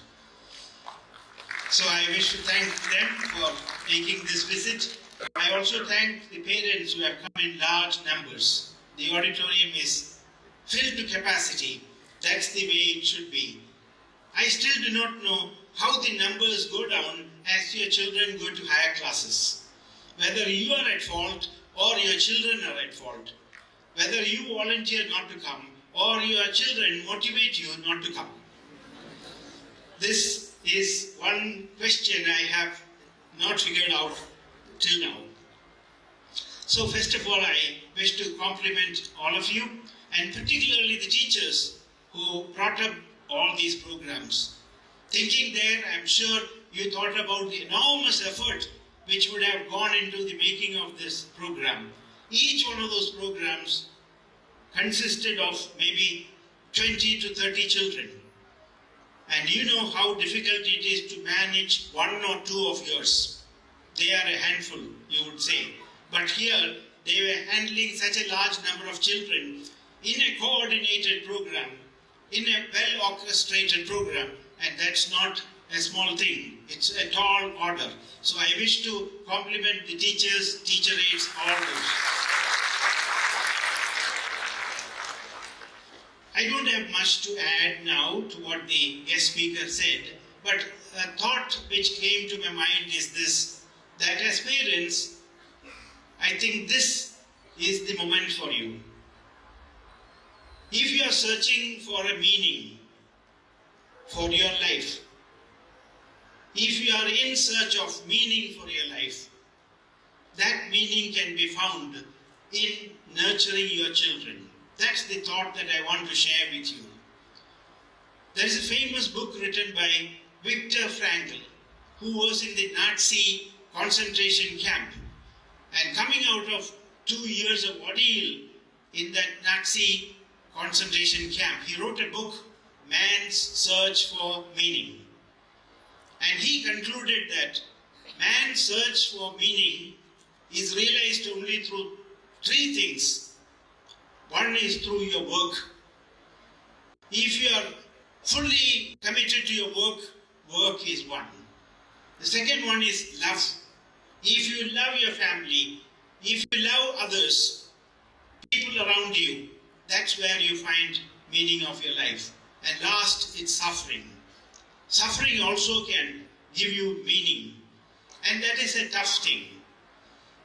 S9: So I wish to thank them for making this visit. I also thank the parents who have come in large numbers. The auditorium is filled to capacity. That's the way it should be. I still do not know how the numbers go down as your children go to higher classes. Whether you are at fault or your children are at fault. Whether you volunteer not to come or your children motivate you not to come. This is one question I have not figured out till now. So first of all, I wish to compliment all of you, and particularly the teachers who brought up all these programs. Thinking there, I'm sure you thought about the enormous effort which would have gone into the making of this program. Each one of those programs consisted of maybe 20 to 30 children. And you know how difficult it is to manage 1 or 2 of yours. They are a handful, you would say. But here, they were handling such a large number of children in a coordinated program, in a well-orchestrated program, and that's not a small thing. It's a tall order. So I wish to compliment the teachers, teacher aides, all those. I don't have much to add now to what the guest speaker said, but a thought which came to my mind is this, that as parents, I think this is the moment for you. If you are searching for a meaning for your life, if you are in search of meaning for your life, that meaning can be found in nurturing your children. That's the thought that I want to share with you. There is a famous book written by Viktor Frankl, who was in the Nazi concentration camp. And coming out of 2 years of ordeal in that Nazi concentration camp, he wrote a book, Man's Search for Meaning. And he concluded that man's search for meaning is realized only through 3 things. One is through your work. If you are fully committed to your work, work is one. The second one is love. If you love your family, if you love others, people around you, that's where you find meaning of your life. And last, it's suffering. Suffering also can give you meaning. And that is a tough thing.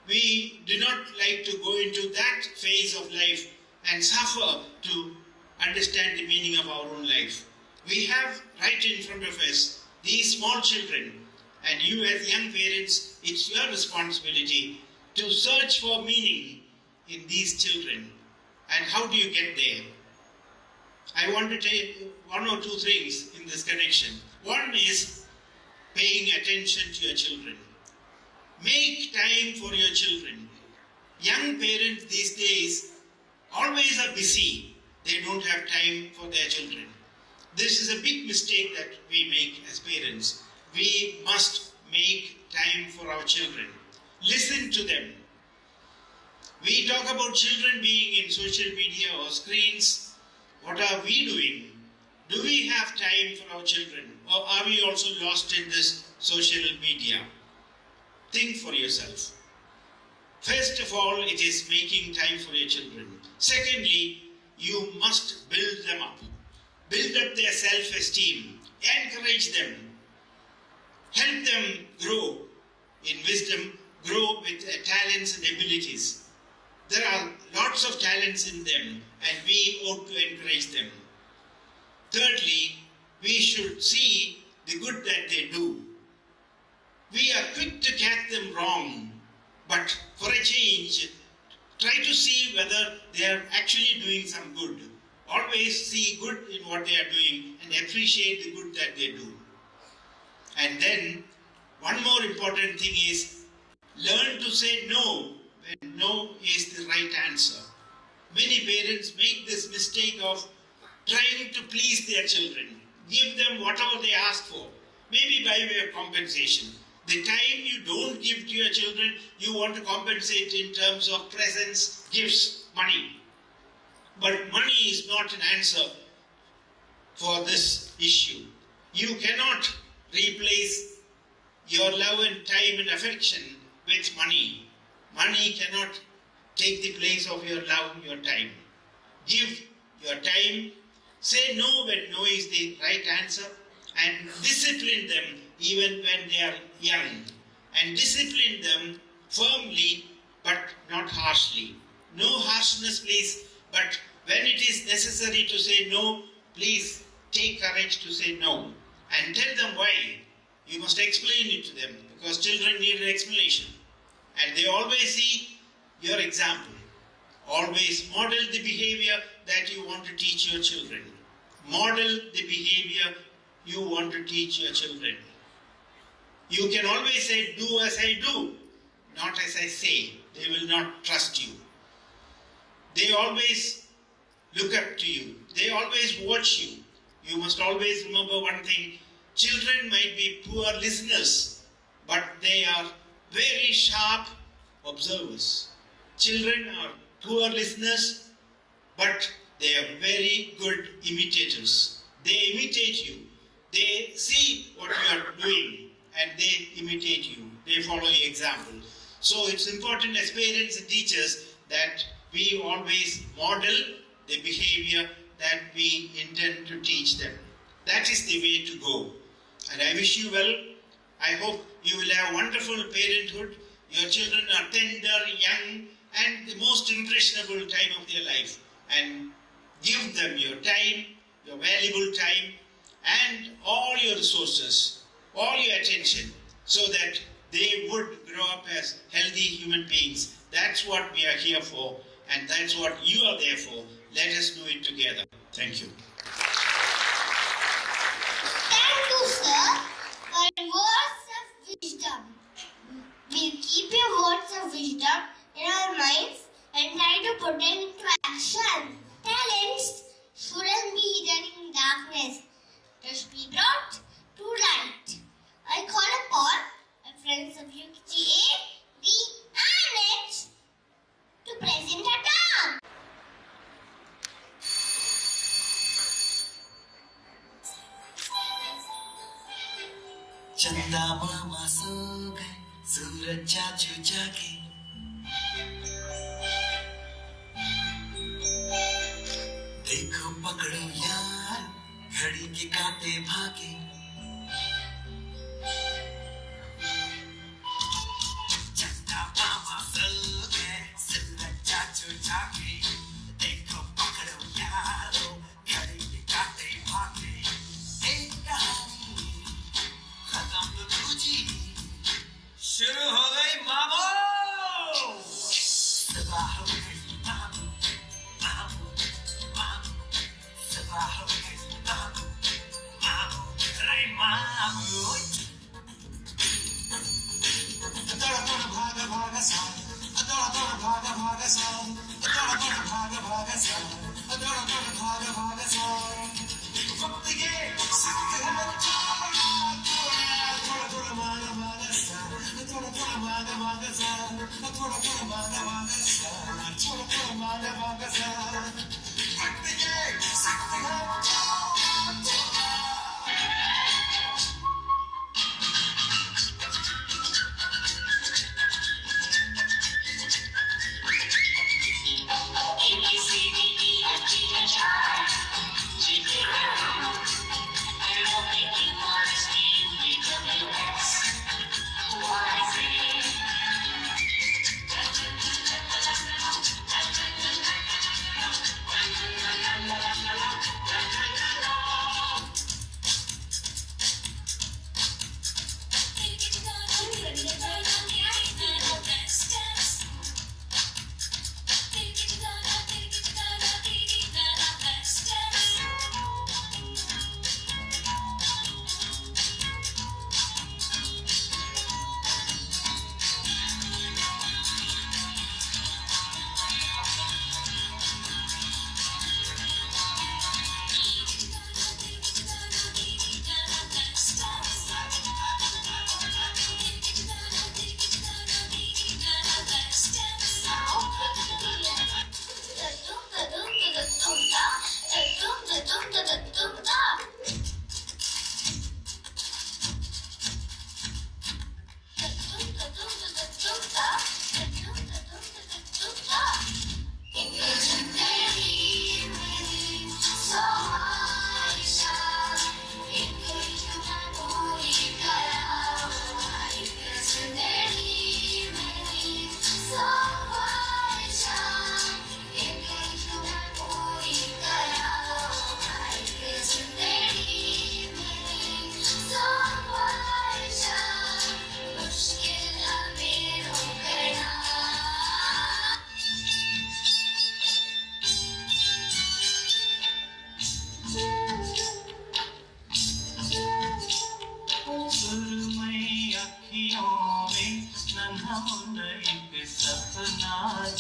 S9: We do not like to go into that phase of life and suffer to understand the meaning of our own life. We have right in front of us these small children, and you as young parents, it's your responsibility to search for meaning in these children. And how do you get there? I want to take 1 or 2 things in this connection. One is paying attention to your children. Make time for your children. Young parents these days always are busy. They don't have time for their children. This is a big mistake that we make as parents. We must make time for our children. Listen to them. We talk about children being in social media or screens what are we doing? Do we have time for our children, or are we also lost in this social media? Think for yourself. First of all, it is making time for your children. Secondly, you must build them up. Build up their self-esteem. Encourage them. Help them grow in wisdom, grow with talents and abilities. There are lots of talents in them, and we ought to encourage them. Thirdly, we should see the good that they do. We are quick to catch them wrong, but for a change, try to see whether they are actually doing some good. Always see good in what they are doing and appreciate the good that they do. And then, one more important thing is, learn to say no when no is the right answer. Many parents make this mistake of trying to please their children. Give them whatever they ask for, maybe by way of compensation. The time you don't give to your children, you want to compensate in terms of presents, gifts, money. But money is not an answer for this issue. You cannot replace your love and time and affection with money. Money cannot take the place of your love, your time. Give your time. Say no when no is the right answer, and discipline them even when they are young. And discipline them firmly but not harshly. No harshness, please, but when it is necessary to say no, please take courage to say no. And tell them why. You must explain it to them, because children need an explanation. And they always see your example. Always model the behavior that you want to teach your children. Model the behavior you want to teach your children. You can always say, do as I do, not as I say. They will not trust you. They always look up to you. They always watch you. You must always remember one thing. Children might be poor listeners, but they are very sharp observers. Children are poor listeners, but they are very good imitators. They imitate you. They see what you are doing and they imitate you. They follow your example. So it's important as parents and teachers that we always model the behavior that we intend to teach them. That is the way to go. And I wish you well. I hope you will have wonderful parenthood. Your children are tender, young, and the most impressionable time of their life. And give them your time, your valuable time, and all your resources, all your attention, so that they would grow up as healthy human beings. That's what we are here for, and that's what you are there for. Let us do it together. Thank you.
S2: Thank you, sir, for words of wisdom. We'll keep your words of wisdom in our minds and try to put them into action. Talents shouldn't be hidden in darkness. They should be brought to light. I call upon our friends of UKGA, B and H to present a dance.
S10: चंदा मामा सो गए सूरज चाचू जागे देखो पकड़ो यार घड़ी के कांटे भागे चंदा मामा सो गए सूरज चाचू जागे देखो पकड़ो यारो घड़ी के कांटे भागे एक कहानी खत्म तो तुझी शुरू हो गई मामो सुबह हो गई मामो मामो मामो सुबह हो गई मामो मामो रे मामो अदड़ा दड़ा भागा भागा सा अदड़ा दड़ा भागा भागा सा अदड़ा दड़ा भागा भागा सा अदड़ा दड़ा भागा भागा सा वक्त ये सिक्के है थोड़ा थोड़ा मांगा मांगा सा थोड़ा थोड़ा मांगा मांगा सा थोड़ा थोड़ा मांगा मांगा सा थोड़ा थोड़ा मांगा मांगा सा वक्त ये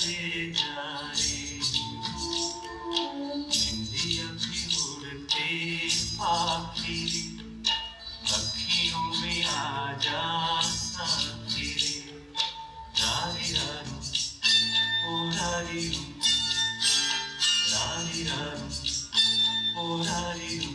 S10: ले जाए, इंडिया भी उड़ते आखिर अखियों में आ जा साथी रे, रारी रारू ओ रारी रू, रारी रारू ओ रारी रू।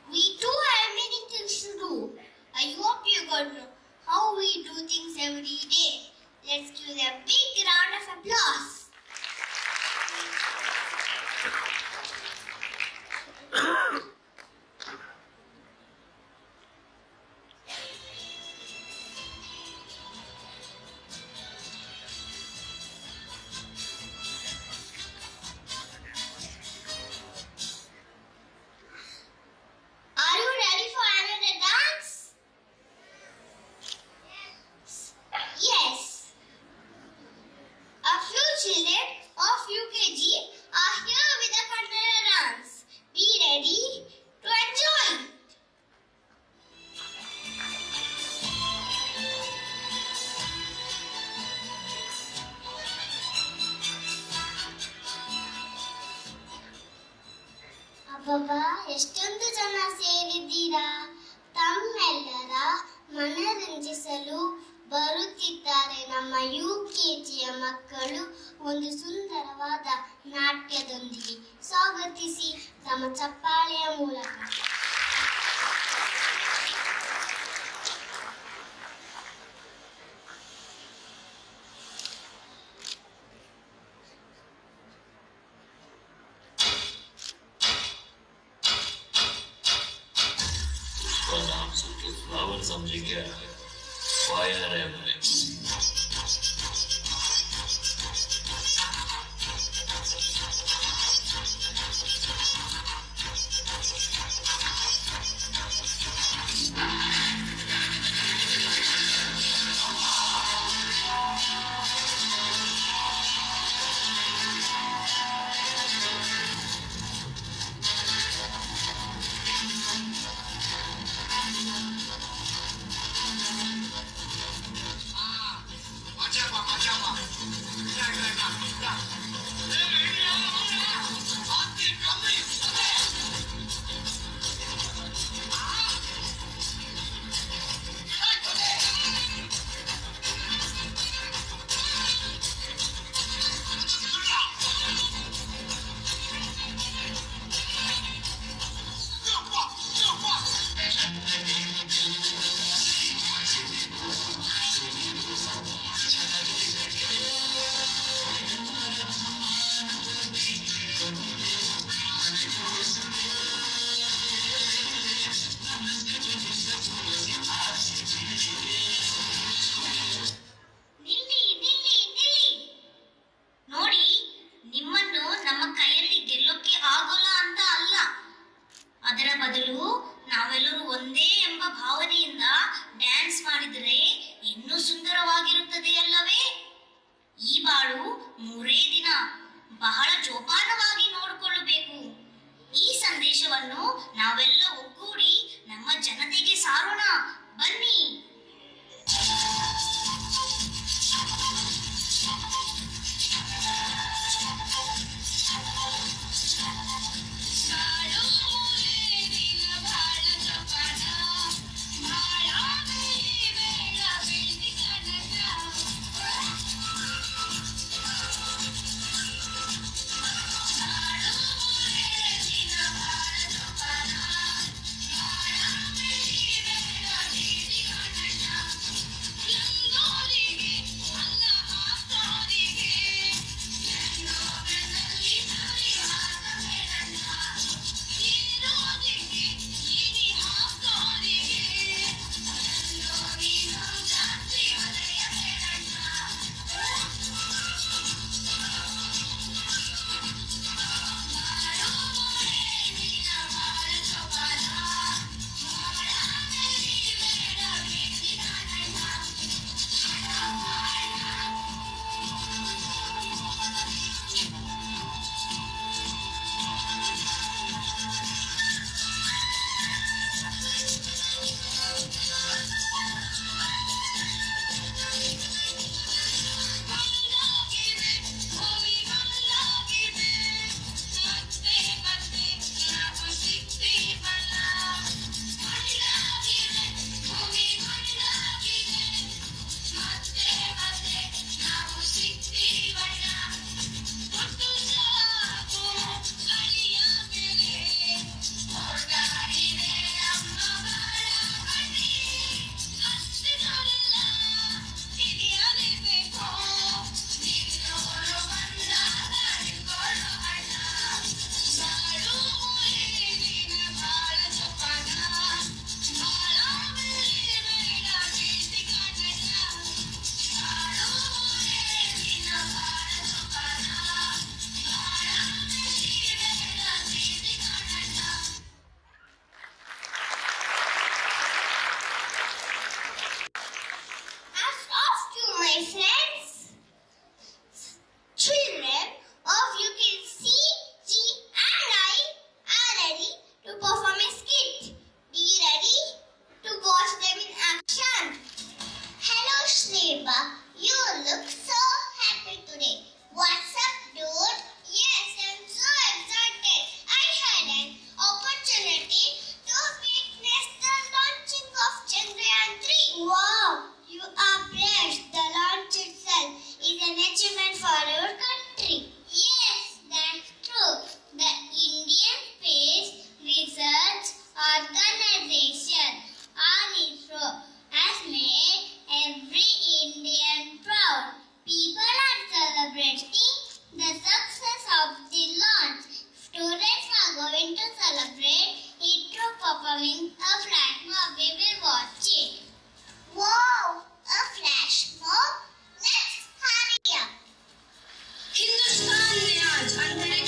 S2: We too have many things to do. I hope you got to know how we do things every day. Let's give a big round of applause. Are you ready for another dance? Yes. A few children of UKG are here with a Kannada dance. Be ready to enjoy. ಅಬ್ಬಬ್ಬಾ ಎಷ್ಟೊಂದು ಜನ ಸೇರಿದ್ದೀರಾ. ತಮ್ಮೆಲ್ಲರ ಮನರಂಜಿಸಲು ಬರುತ್ತಿದ್ದಾರೆ ನಮ್ಮ UKGಯ ಮಕ್ಕಳು ಒಂದು ಸುಂದರವಾದ ನಾಟ್ಯದೊಂದಿಗೆ. ಸ್ವಾಗತಿಸಿ ತಮ್ಮ ಚಪ್ಪಾಳೆಯ ಮೂಲಕ.
S10: नाम सुन के फ्लावर समझे क्या है? Fire emblem.
S2: ಬಹಳ ಜೋಪಾನವಾಗಿ ನೋಡಿಕೊಳ್ಳಬೇಕು. ಈ ಸಂದೇಶವನ್ನು ನಾವೆಲ್ಲ ಒಗ್ಗೂಡಿ ನಮ್ಮ ಜನತೆಗೆ ಸಾರೋಣ. ಬನ್ನಿ.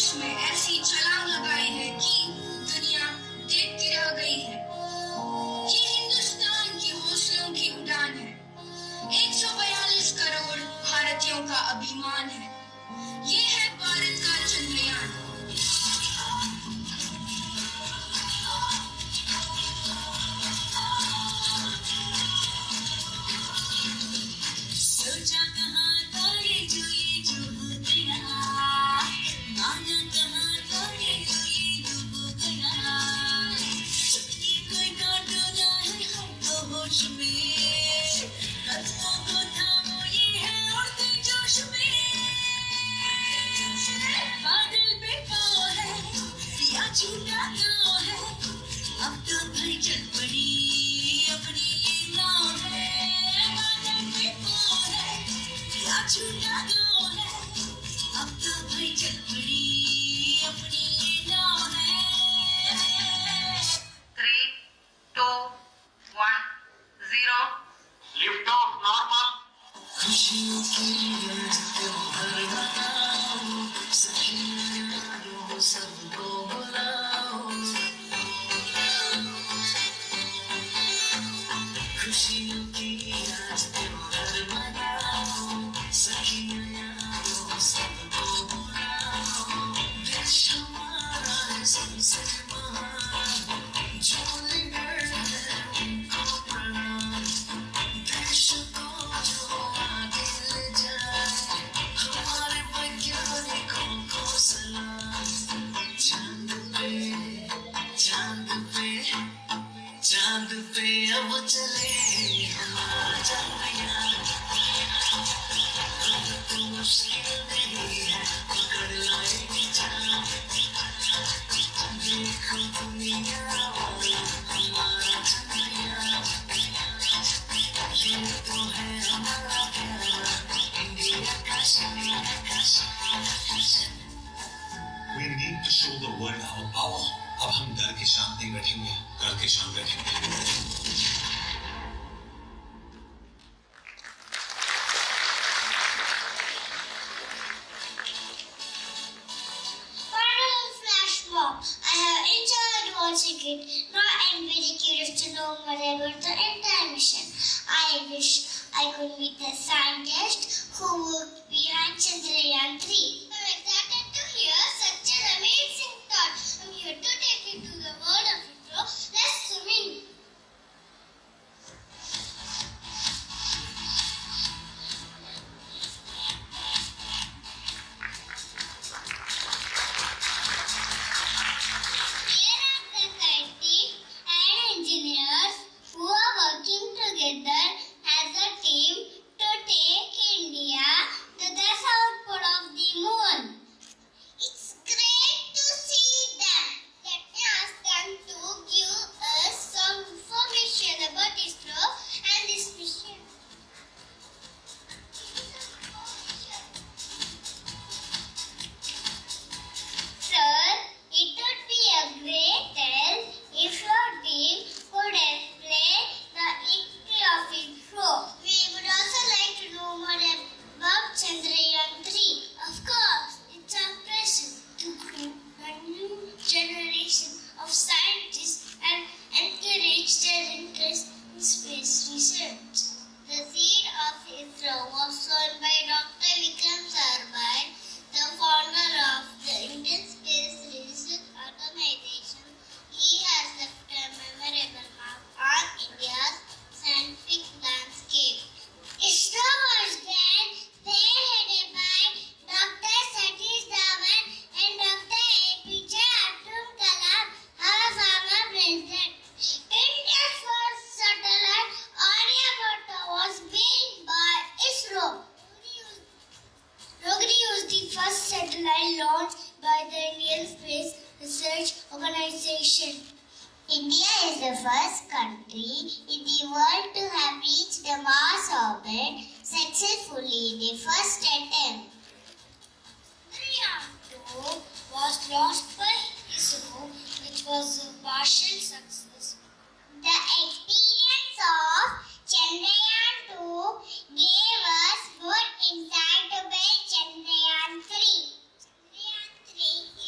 S11: अंतरिक्ष में ऐसी छलांग लगाई है कि दुनिया देखती रह गई है। ये हिंदुस्तान की हौसलों की उड़ान है। 142 करोड़ भारतीयों का अभिमान है। ये है भारत का चंद्रयान।
S8: सोचा कहाँ था ये जो हो गया, माना कहाँ था ये जो हो गया। सपने कोई काटना है हमको होश में, कदमों को थामो ये है उड़ते जोश में। बादल पे पाँव है या झूठा गाँव है, अब तो भाई चल पड़ी अपनी ये नाव है। बादल पे पाँव है या झूठा गाँव है, अब तो भाई चल पड़ी अपनी ये नाव है।
S5: 3, 2, 1, 0.
S9: Lift off normal.
S10: खुशियों की आज त्योहार मनाओ, सखियों यारों सबको बुलाओ। खुशियों की आज त्योहार मनाओ, सखियों यारों सबको बुलाओ। देश हमारा है सबसे महान, जो लीडर है उनको प्रणाम। देश को जो आगे ले जाए, हमारे वैज्ञानिकों को सलाम। चांद पे चांद पे अब चले हमारा चंद्रयान। अब तो मुश्किल नहीं है, पकड़ लाएगी जान। देखो दुनिया वालों, हमारा चंद्रयान। ये तो है हमारा प्यारा इंडिया का शान।
S7: We need to show the world our power. अब हम डर के शांत नहीं बैठेंगे, कर के शांत बैठेंगे।
S2: Wonderful flash mob. I have enjoyed watching it. Now I am very curious to know more about the entire mission. I wish I could meet the scientist who worked behind Chandrayaan 3. I'm excited to hear such an amazing thought. I'm here to take you to the world of ISRO. Let's zoom in. Here are the scientists and engineers who are working together as a team to take India to the south pole of the moon. It's great to see them. Let me ask them to give us some information about ISRO and this mission. Sir, it would be a great help if your team could explain the history of ISRO. We would also like to know more about Chandrayaan 3. Of course, it's our pleasure to groom a new generation of scientists and encourage their interest in space research. The seed of ISRO was sown by Dr. Vikram Sarabhai, the founder of the Indian Space Research Organization. He has left a memorable mark on India's scientific landscape. ISRO was then headed by Dr. Satish Dhawan and Dr. APJ Abdul Kalam, our former president. India's first satellite, Aryabhatta, was built by ISRO. Rogri was the first satellite launched by the Indian Space Research Organization. India is the first country in the world to have reached the Mars orbit successfully in the first attempt. Chandrayaan 2 was launched by ISRO, which was a partial success. The experience of Chandrayaan 2 gave us good insight about Chandrayaan 3. Chandrayaan 3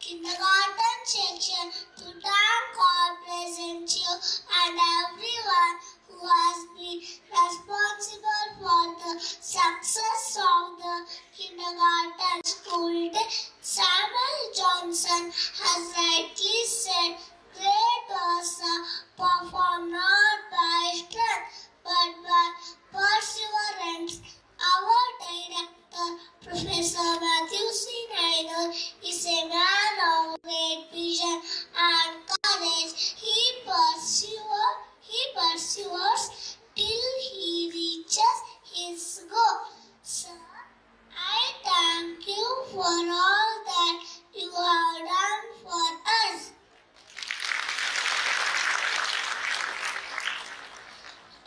S2: kindergarten section to thank all present here and everyone who has been responsible for the success of the kindergarten school day. Samuel Johnson has rightly said, great was a performed not by strength but by perseverance. Our director, Professor Matthew C. Naidoo, is a man of great vision and courage. He pursues till he reaches his goal. Sir, I thank you for all that you have done for us.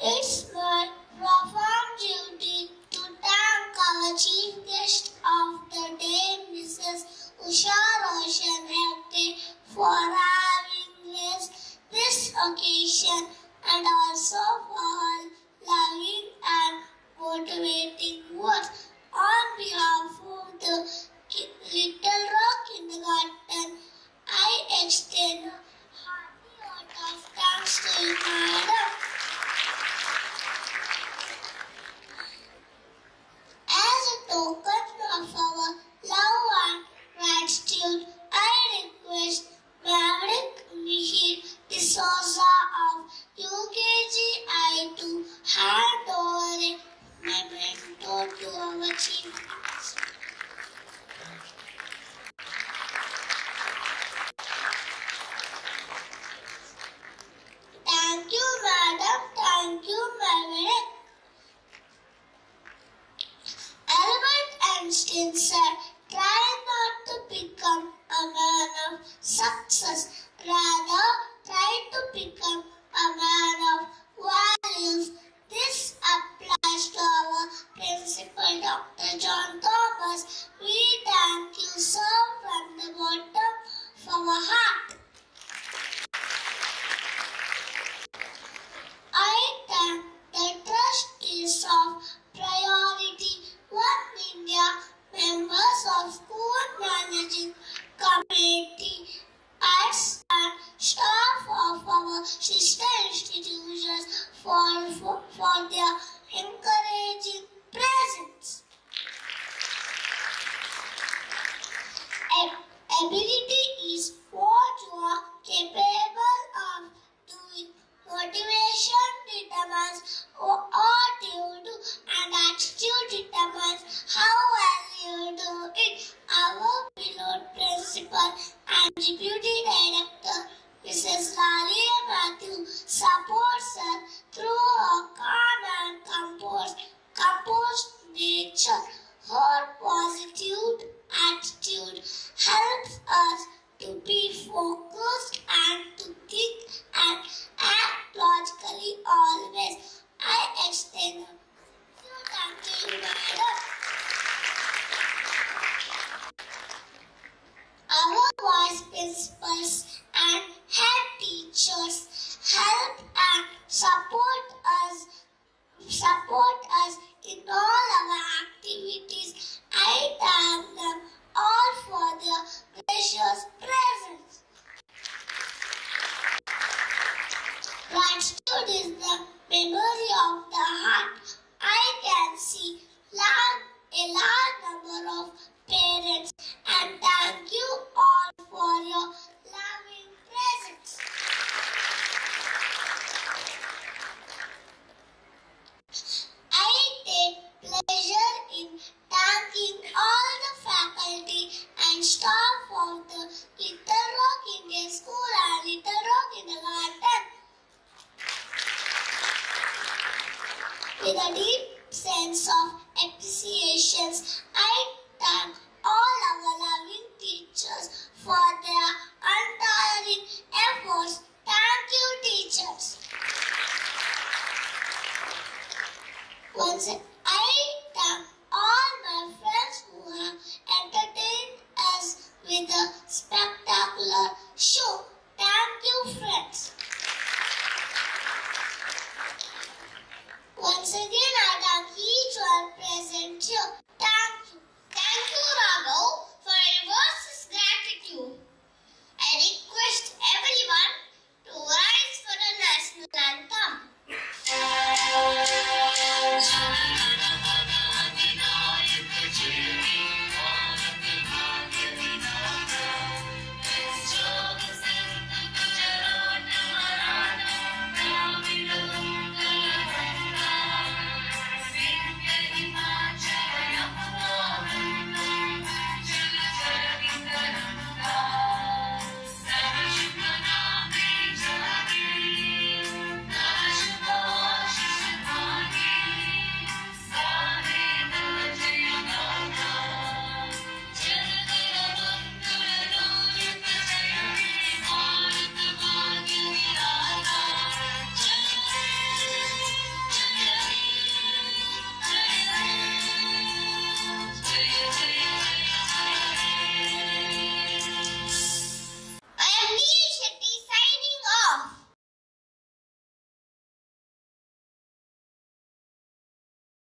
S2: It's my profound duty to thank our chief guest of the day, Mrs. Usha Roshan Hegde, for having graced this occasion and also for her loving and motivating words. On behalf of the Little Rock Kindergarten, I extend a hearty vote of thanks to you, Madam. As a token of our love and gratitude, I request Maverick Mihir D'Souza of UKGI to hand over a memento to our chief guest. Thank you, Madam. Thank you, Maverick. Albert Einstein said, try not to become a man of success. Rather, try to become a man of values. This applies to our principal, Dr. John Thomas. We thank you, sir, from the bottom of our heart. I thank the trustees of Priority One India, members of school managing committee, and staff of our sister institutions for their encouraging presence. Ability is what you are capable of doing. Motivation determines what you do, and attitude determines how well you do it. Our beloved principal and deputy director, Mrs. Lalia Matthew, supports us through her calm and composed nature. Her positive attitude helps us to be focused and to think and act logically always. I extend a thank you, Madam. Our vice principals and head teachers help and support us in all our activities. I thank them all for their gracious presence. Gratitude is the memory of the heart. I can see a large number of parents, and thank you all for your loving presence. I take pleasure in thanking all the faculty and staff of the Little Rock Indian School and Little Rock Kindergarten. With a deep sense of appreciation, I thank all our loving teachers for their untiring efforts. Thank you, teachers. Once I thank all my friends who have entertained us with the spectacle